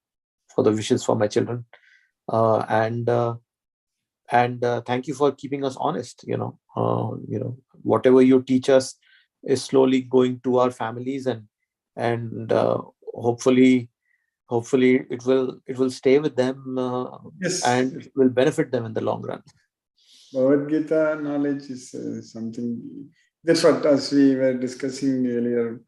the wishes for my children, and thank you for keeping us honest. Whatever you teach us is slowly going to our families, and hopefully it will stay with them, Yes. and it will benefit them in the long run. Bhagavad Gita knowledge is something. That's what, as we were discussing earlier,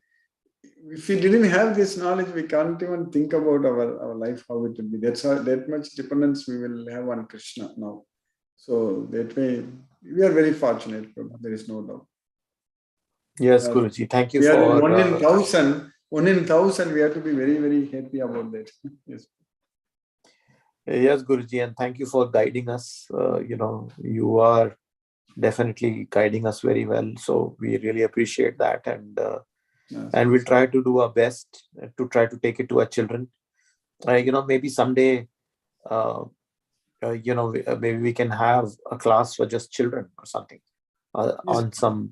if we didn't have this knowledge, we can't even think about our life, how it will be. That's how, that much dependence we will have on Krishna now. So that way, we are very fortunate. There is no doubt. Yes, Guruji. Thank you we for are 1 in 1,000. 1 in 1,000. We have to be very, very happy about that. Yes. Yes, Guruji, and thank you for guiding us. You are definitely guiding us very well. So we really appreciate that, and we'll try to do our best to try to take it to our children. Maybe someday, maybe we can have a class for just children or something, on some,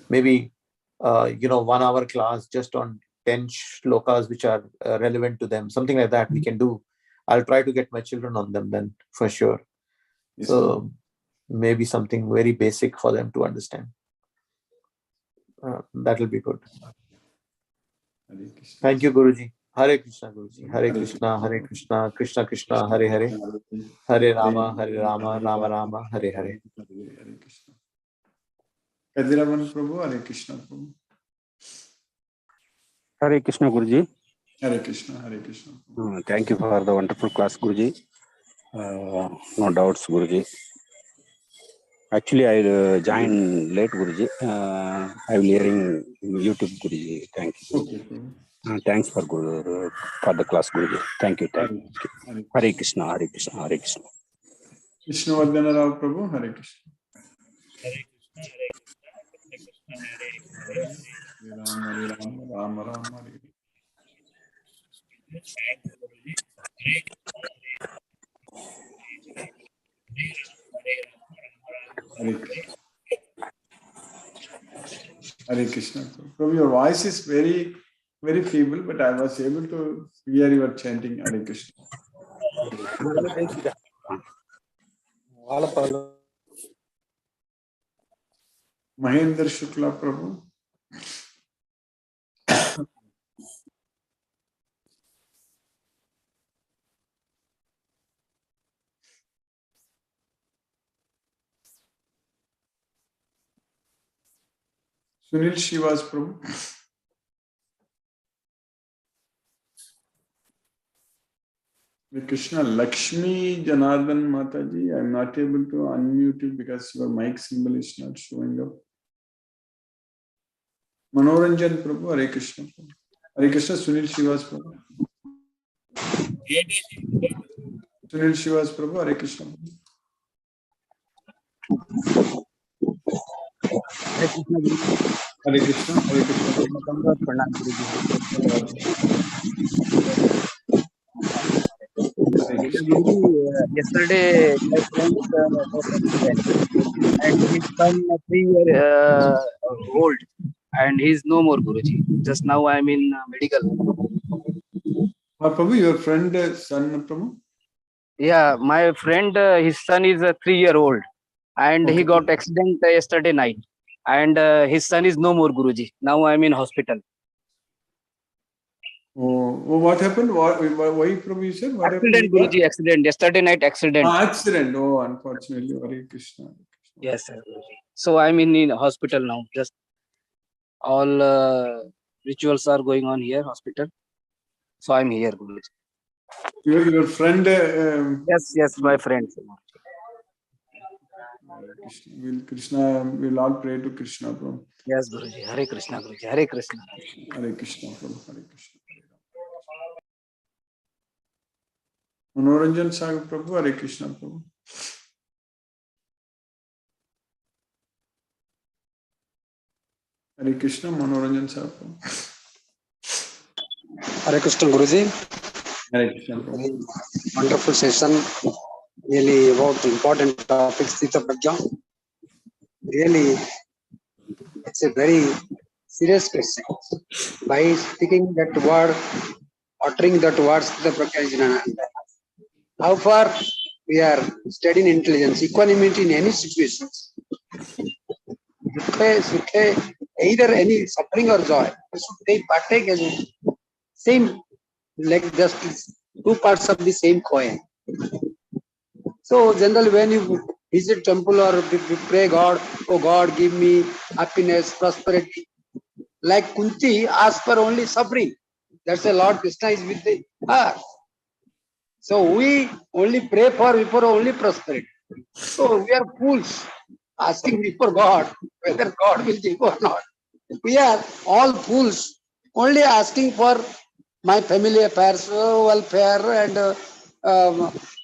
maybe 1 hour class just on 10 shlokas which are relevant to them, something like that we can do. I'll try to get my children on them then, for sure. Yes, so maybe something very basic for them to understand. That will be good. Thank you, Guruji. Hare Krishna, Guruji. Hare Krishna, Hare Krishna, Krishna Krishna, Hare Hare, Hare Rama, Rama Rama, Hare Hare. Hare Krishna. Kadiravan Prabhu, Hare Krishna Prabhu. Hare Krishna, Guruji. Hare Krishna, Hare Krishna. Thank you for the wonderful class, Guruji. No doubts, Guruji. Actually, I joined late, Guruji. I will hearing YouTube, Guruji. Thank you. Okay. Thanks for the class, Guruji. Thank you. Hare Krishna, Hare Krishna, Hare Krishna. Vishnuvardhana Rao Prabhu, Hare Krishna. Hare Krishna, Hare Krishna, Hare Krishna, Hare Rama Rama, Hare. Hare Krishna. Prabhu, your voice is very, very feeble, but I was able to hear you chanting Hare Krishna. Mahendra Shukla Prabhu. Sunil Shivas Prabhu. Krishna Lakshmi Janardhan Mataji, I'm not able to unmute you because your mic symbol is not showing up. Manoranjan Prabhu, Hare Krishna. Hare Krishna, Sunil Shivas Prabhu. Sunil Shivas Prabhu, Hare Krishna. Hare Krishna, Hare Yesterday, my friend got accident, and his son 3-year-old, and he's no more, Guruji. Just now I'm in medical. Prabhu, your friend son Prabhu? Yeah, my friend, his son is 3-year-old, and he got accident yesterday night, and his son is no more, Guruji. Now I'm in hospital. Oh, what happened? Why, Prabhu, you said? What happened? Accident, Guruji, accident. Yesterday night, accident. Accident. Oh, unfortunately. Hare Krishna. Yes, sir, Guruji. So I'm in hospital now. Just all rituals are going on here, hospital. So I'm here, Guruji. Your friend? Yes, my friend. Krishna, we'll all pray to Krishna, Prabhu. Yes, Guruji. Hare Krishna, Guruji. Hare Krishna. Hare Krishna, Prabhu. Hare Krishna. Manoranjan Sagar, Prabhu. Hare Krishna, Prabhu. Hare Krishna, Manoranjan Sagar, Prabhu. Hare Krishna, Guruji. Hare Krishna, Prabhu. Wonderful session. Really about important topics, Sita Prajna. Really, it's a very serious question. By speaking that word, uttering that word, Sita Prajna, how far we are studying intelligence, equanimity in any situations. Either any suffering or joy, we should partake as same, like just two parts of the same coin. So generally when you visit temple or pray God, oh God, give me happiness, prosperity. Like Kunti asked for only suffering. That's why Lord Krishna is with her. So we only pray for only prosperity. So we are fools asking before God whether God will give or not. We are all fools only asking for my family affairs, welfare and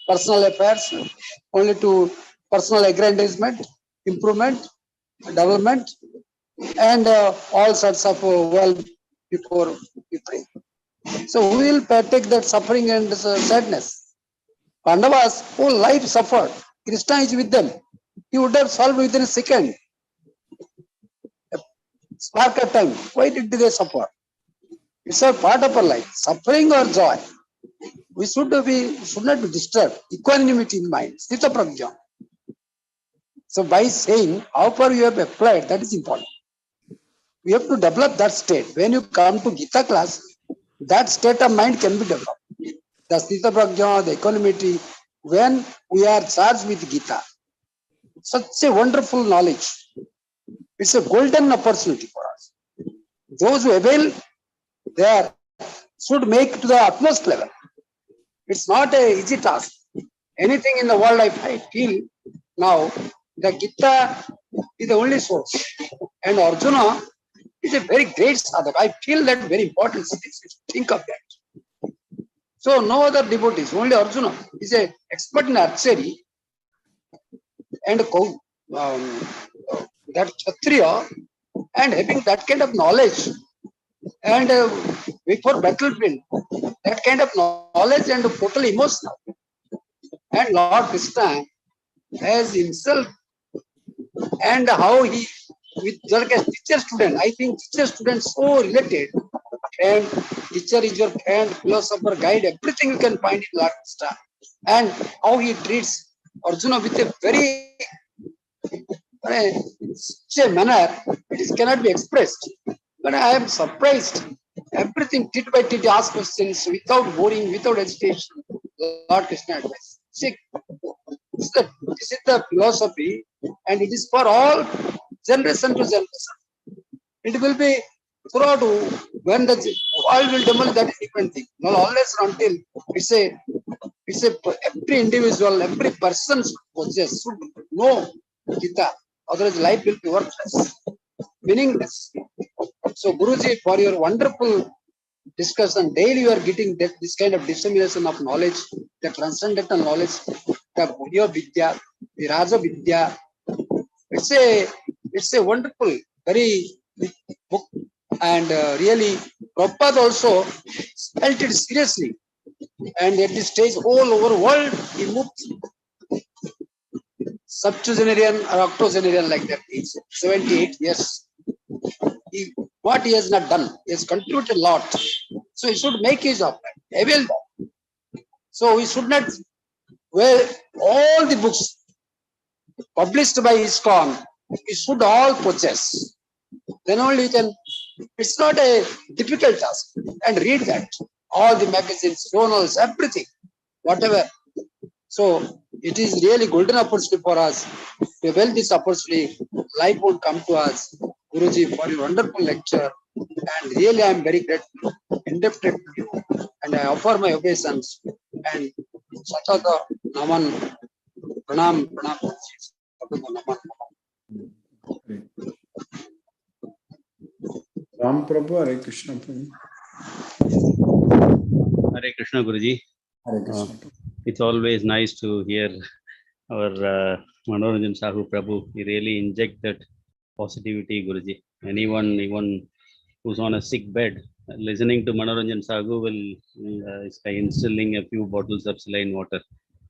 personal affairs, only to personal aggrandizement, improvement, development, and all sorts of well before we pray. So we will partake that suffering and sadness. Pandavas whole life suffered. Krishna is with them. He would have solved within a second. Spark of time. Why did they suffer? It's a part of our life. Suffering or joy. We should not be disturbed. Equanimity in mind. Sthita prajna. So by saying how far you have applied, that is important. We have to develop that state. When you come to Gita class, that state of mind can be developed. The Sthita prajna, the equanimity, when we are charged with Gita. Such a wonderful knowledge. It's a golden opportunity for us. Those who avail there should make to the utmost level. It's not an easy task. Anything in the world, I feel now, the Gita is the only source. And Arjuna is a very great sadhak. I feel that very important. Think of that. So no other devotees, only Arjuna is an expert in archery and that Kshatriya, and having that kind of knowledge and before battlefield, that kind of knowledge and total emotional. And Lord Krishna has himself and how he with like a teacher student. I think teacher student so related. And teacher is your friend, philosopher, guide, everything you can find in Lord Krishna. And how he treats Arjuna with a very such a manner, it cannot be expressed. But I am surprised. Everything tit by tit, ask questions without boring, without hesitation. Lord Krishna advice. See, this is the philosophy, and it is for all generation to generation. It will be throughout when the world will demolish, that is different thing. Not always until it's a every individual, every person should know Gita. Otherwise, life will be worthless, meaningless. So, Guruji, for your wonderful discussion, daily you are getting this kind of dissemination of knowledge, the transcendental knowledge, the Bhagavad Vidya, the Raja Vidya. It's a wonderful, very big book, and really, Prabhupada also felt it seriously. And at this stage, all over the world, he moved septuagenarian or octogenarian like that. He's 78 years. What he has not done, he has contributed a lot. So he should make use of that, avail that. So we should not wear all the books published by ISKCON, we should all possess. Then only we can, it's not a difficult task. And read that. all the magazines, journals, everything, whatever. So it is really golden opportunity for us to avail this opportunity. Life would come to us. Guruji, for your wonderful lecture. And really, I am very grateful, indebted to you. And I offer my obeisance. And Satata Naman, Pranam, Pranam, Satata Naman. Ram Prabhu, Hare Krishna Prabhu. Hare Krishna Guruji. Hare Krishna. It's always nice to hear our Manoranjan Sahu Prabhu. He really inject that positivity, Guruji. Anyone, even who's on a sick bed, listening to Manoranjan Sahu will is like instilling a few bottles of saline water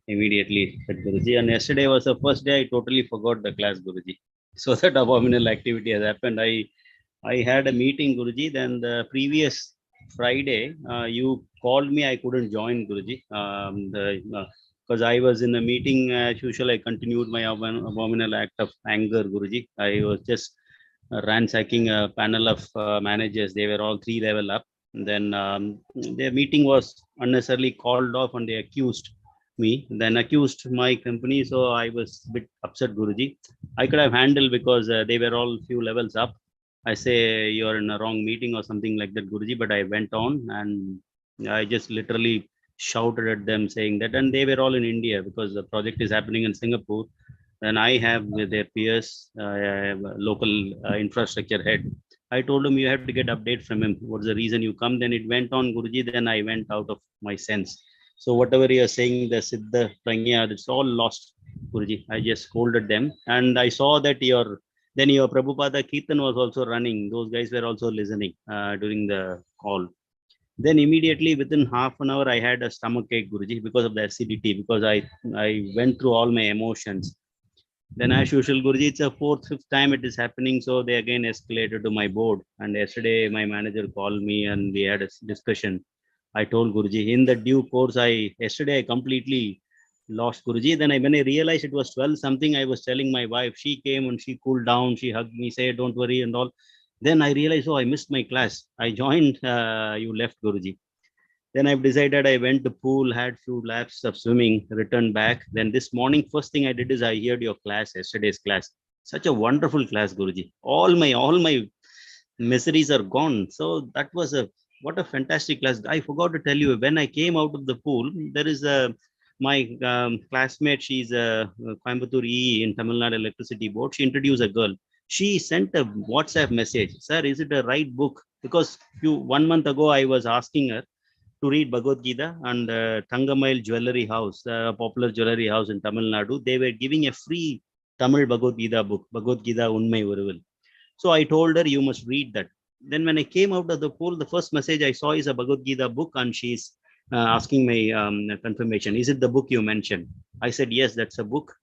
immediately at Guruji. And yesterday was the first day I totally forgot the class, Guruji. So that abominable activity has happened. I had a meeting, Guruji. Then the previous Friday, you called me. I couldn't join, Guruji. Because I was in a meeting as usual. I continued my abominable act of anger, Guruji. I was just ransacking a panel of managers. They were all 3 level up. And then their meeting was unnecessarily called off, and they accused me, then accused my company. So I was a bit upset, Guruji. I could have handled because they were all few levels up. I say you're in a wrong meeting or something like that, Guruji. But I went on and I just literally shouted at them saying that, and they were all in India because the project is happening in Singapore. And I have with their peers, local infrastructure head. I told him you have to get update from him. What's the reason you come? Then it went on, Guruji. Then I went out of my sense. So whatever you're saying, the Siddha Prajna, it's all lost, Guruji. I just scolded them, and I saw that your Prabhupada Kirtan was also running. Those guys were also listening during the call. Then immediately within half an hour, I had a stomach ache, Guruji, because of the acidity, because I went through all my emotions. Then as usual, Guruji, it's a 4th, 5th time it is happening. So they again escalated to my board. And yesterday my manager called me and we had a discussion. I told Guruji, in the due course, yesterday I completely lost, Guruji. Then when I realized it was 12 something, I was telling my wife. She came and she cooled down. She hugged me, said, don't worry and all. Then I realized, oh, I missed my class. I joined, you left, Guruji. Then I've decided, I went to pool, had few laps of swimming, returned back. Then this morning, first thing I did is I heard your class, yesterday's class. Such a wonderful class, Guruji. All my miseries are gone. So that was what a fantastic class. I forgot to tell you, when I came out of the pool, there is my classmate. She's a Coimbatore EE in Tamil Nadu Electricity Board. She introduced a girl. She sent a WhatsApp message. Sir, is it a right book? Because 1 month ago, I was asking her to read Bhagavad Gita, and Tangamail Jewelry House, a popular jewelry house in Tamil Nadu, they were giving a free Tamil Bhagavad Gita book, Bhagavad Gita Unmai Uruvil. So I told her, you must read that. Then when I came out of the pool, the first message I saw is a Bhagavad Gita book, and she's asking my confirmation. Is it the book you mentioned? I said, yes, that's a book.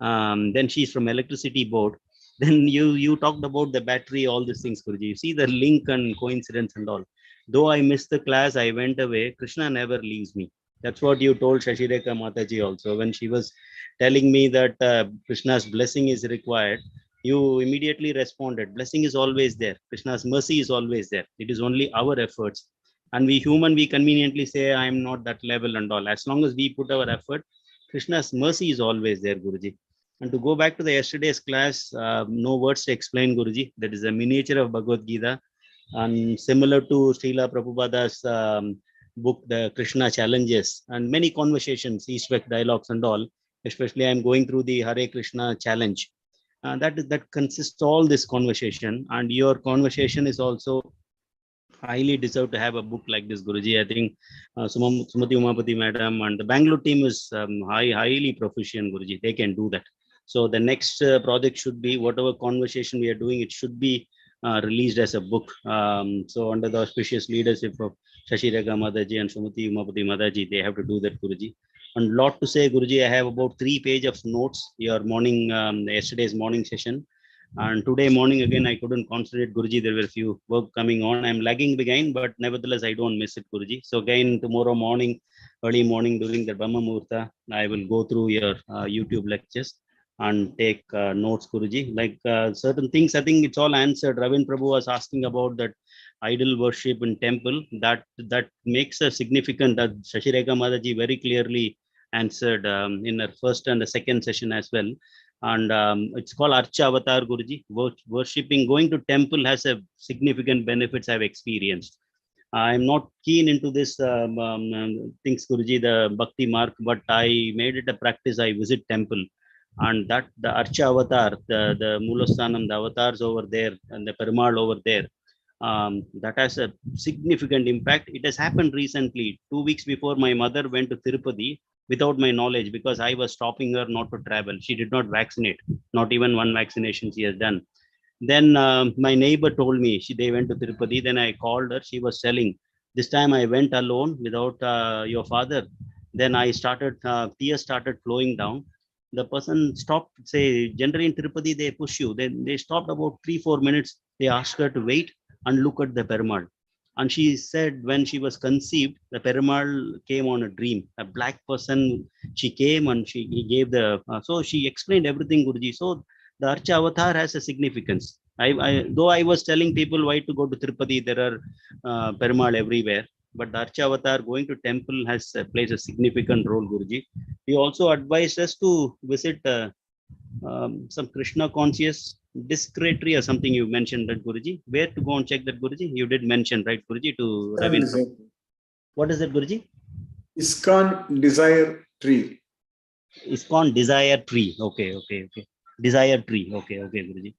Then she's from Electricity Board. Then you talked about the battery, all these things, Guruji. You see the link and coincidence and all. Though I missed the class, I went away. Krishna never leaves me. That's what you told Shashireka Mataji also. When she was telling me that Krishna's blessing is required, you immediately responded. Blessing is always there. Krishna's mercy is always there. It is only our efforts. And we human, we conveniently say, I am not that level and all. As long as we put our effort, Krishna's mercy is always there, Guruji. And to go back to the yesterday's class, no words to explain, Guruji. That is a miniature of Bhagavad Gita. And similar to Srila Prabhupada's book, the Krishna Challenges, and many conversations, East-West dialogues and all. Especially I'm going through the Hare Krishna challenge. That consists all this conversation, and your conversation is also highly deserved to have a book like this, Guruji. I think Sumati Umapati Madam and the Bangalore team is highly proficient, Guruji. They can do that. So the next project should be, whatever conversation we are doing, it should be released as a book. So under the auspicious leadership of Shashireka Mataji and Sumati Umapati Mataji, they have to do that, Guruji. And lot to say, Guruji. I have about 3 pages of notes, your morning, yesterday's morning session. And today morning, again, I couldn't concentrate, Guruji. There were a few work coming on. I'm lagging behind, but nevertheless, I don't miss it, Guruji. So again, tomorrow morning, early morning during the Brahma Muhurta, I will go through your YouTube lectures and take notes, Guruji. Like certain things, I think it's all answered. Ravin Prabhu was asking about that idol worship in temple, that makes a significant, that Shashireka Mataji very clearly answered in her first and the second session as well. And it's called Archa Avatar, Guruji. Worshipping, going to temple has a significant benefits I've experienced. I'm not keen into this things, Guruji, the Bhakti mark, but I made it a practice. I visit temple, and that the Archa Avatar, the Mulasthanam, the avatars over there, and the Perumal over there, that has a significant impact. It has happened recently, 2 weeks before my mother went to Tirupati without my knowledge, because I was stopping her not to travel. She did not vaccinate, not even one vaccination she has done. Then my neighbor told me they went to Tirupati. Then I called her. She was telling, this time I went alone without your father. Then I started, tears started flowing down. The person stopped, say, generally in Tirupati, they push you. Then they stopped about 3-4 minutes. They asked her to wait and look at the Perumal. And she said when she was conceived, the Perumal came on a dream. A black person, she came and he gave the, so she explained everything, Guruji. So the Archa Avatar has a significance. Though I was telling people why to go to Tirupati, there are Perumal everywhere. But the Archa Avatar, going to temple, has plays a significant role, Guruji. He also advised us to visit some Krishna conscious discretary or something you mentioned, that Guruji. Where to go and check that, Guruji? You did mention, right, Guruji, to Ravindra. What is that, Guruji? ISKCON Desire Tree. ISKCON Desire Tree. Okay. Desire Tree. Okay, Guruji.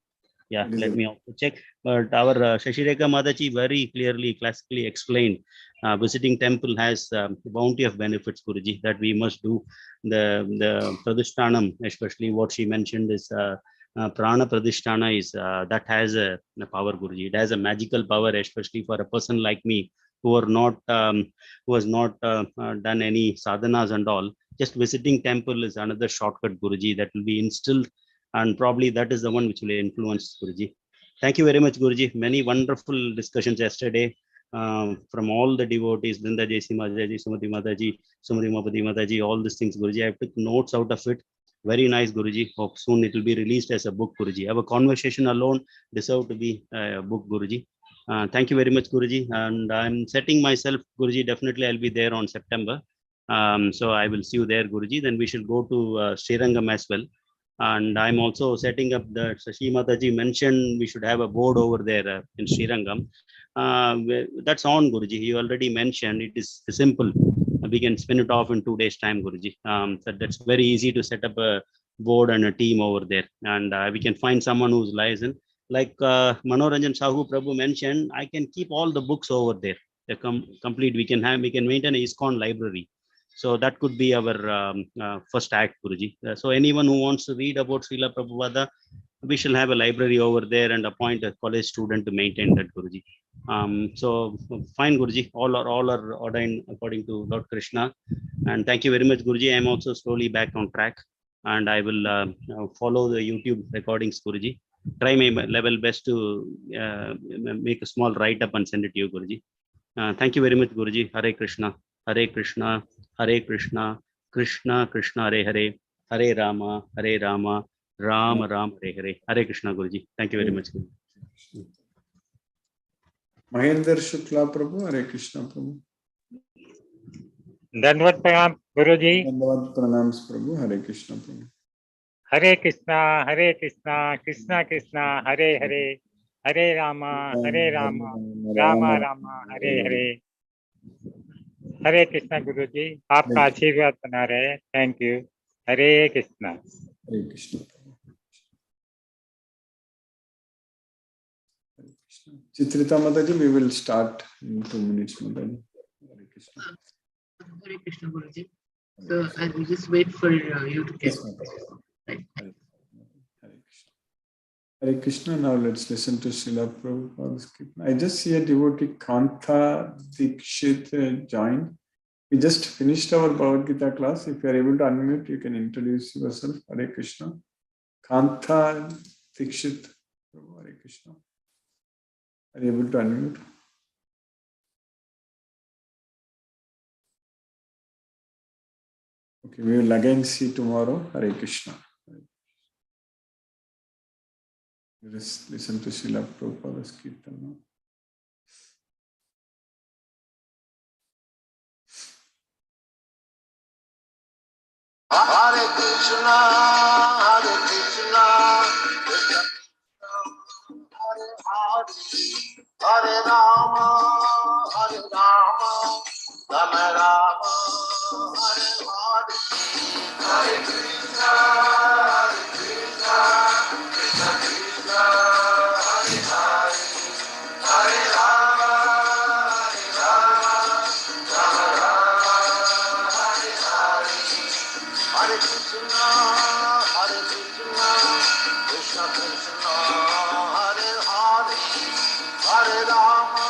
Yeah, let me also check. But our Shashireka Mataji very clearly, classically explained, visiting temple has a bounty of benefits, Guruji, that we must do. The Pradishtanam, especially what she mentioned is Prana Pradishtana is, that has a power, Guruji. It has a magical power, especially for a person like me, who are not, who has not done any sadhanas and all. Just visiting temple is another shortcut, Guruji, that will be instilled, and probably that is the one which will influence, Guruji. Thank you very much, Guruji. Many wonderful discussions yesterday from all the devotees, Brinda Jayasri Mataji, Sumati Mataji, Sumati Mapati Mataji, all these things, Guruji. I took notes out of it. Very nice, Guruji. Hope soon it will be released as a book, Guruji. Our conversation alone deserve to be a book, Guruji. Thank you very much, Guruji. And I'm setting myself, Guruji, definitely I'll be there on September. So I will see you there, Guruji. Then we shall go to Srirangam as well. And I'm also setting up the Shashi Mataji mentioned we should have a board over there in Srirangam. That's on, Guruji. You already mentioned it is simple. We can spin it off in 2 days' time, Guruji. So that's very easy to set up a board and a team over there. And we can find someone who's licensed. Like Manoranjan Sahu Prabhu mentioned, I can keep all the books over there. They're complete. We can maintain a ISKCON library. So that could be our first act, Guruji. So anyone who wants to read about Srila Prabhupada, we shall have a library over there and appoint a college student to maintain that, Guruji. So fine, Guruji. All are ordained according to Lord Krishna. And thank you very much, Guruji. I am also slowly back on track, and I will follow the YouTube recordings, Guruji. Try my level best to make a small write-up and send it to you, Guruji. Thank you very much, Guruji. Hare Krishna. Hare Krishna, Hare Krishna, Krishna Krishna, Hare Hare, Hare Rama, Rama Rama, Hare Hare. Hare Krishna, Guruji. Thank you very much, Guruji. Mahendra Shukla Prabhu, Hare Krishna Prabhu. Dandavat Pranam, Guruji. Dandavat Pranams Prabhu, Hare Krishna Prabhu. Hare Krishna, Krishna Krishna, Hare Hare, Hare Rama, Rama Rama, Hare Hare. हरे कृष्णा गुरु जी, आपका आशीर्वाद बना रहे. Thank you. Hare Krishna. Hare Krishna. Chitrita Mataji, we will start in 2 minutes. Mataji. Hare Krishna. Hare Krishna Guruji. So I will just wait for you to get. Right. Hare Krishna. Now let's listen to Srila Prabhupada's Kirtan. I just see a devotee Kanta Dikshit joined. We just finished our Bhagavad Gita class. If you are able to unmute, you can introduce yourself. Hare Krishna. Kanta Dikshit. Hare Krishna. Are you able to unmute? Okay, we will again see tomorrow. Hare Krishna. Let us listen to Srila Prabhupada's Kirtan now. Hare Krishna, Hare Krishna, Krishna Hare Hare, Hare Rama, Hare Rama, Rama Rama, Hare Hare, Hare Krishna, Hare Krishna, Krishna Krishna, Hare Hare, Hare Rama, Hare Rama, Rama Rama, Hare Hare. Hare Krishna, Krishna Krishna, Hare Hare, Hare Rama,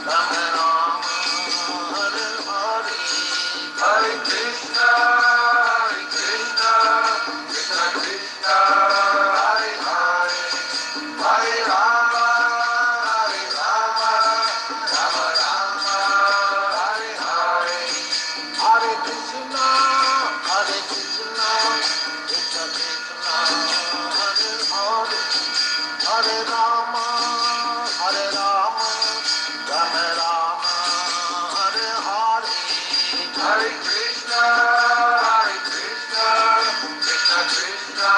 Rama Rama, Hare Hare. Hare Krishna, Krishna Krishna, Hare Hare, Hare Rama, Rama Rama, Hare Hare. Hare Krishna, Krishna Krishna, Hare Hare, Hare Rama, Rama Rama, Hare Hare. Hare Krishna, Krishna Krishna,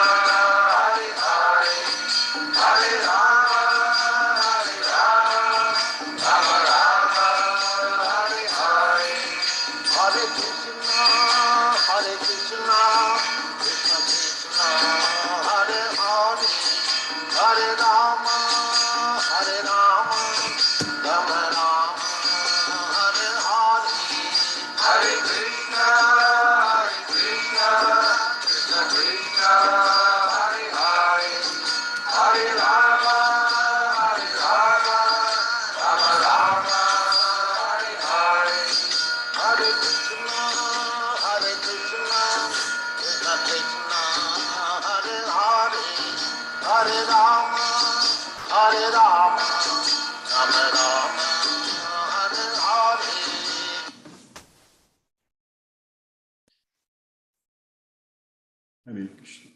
Hare Hare, Hare Rama, Rama Rama, Hare Hare. Hare Krishna, Krishna Krishna, Hare Hare, Hare Rama, Rama Rama, Hare Hare. Hare Krishna, Krishna Krishna, Hare Hare, Hare Rama, Rama Rama, Hare Hare. Hare Krishna, Krishna Krishna, Hare Hare, Hare Rama, Rama Rama, Hare Hare. Hare Krishna.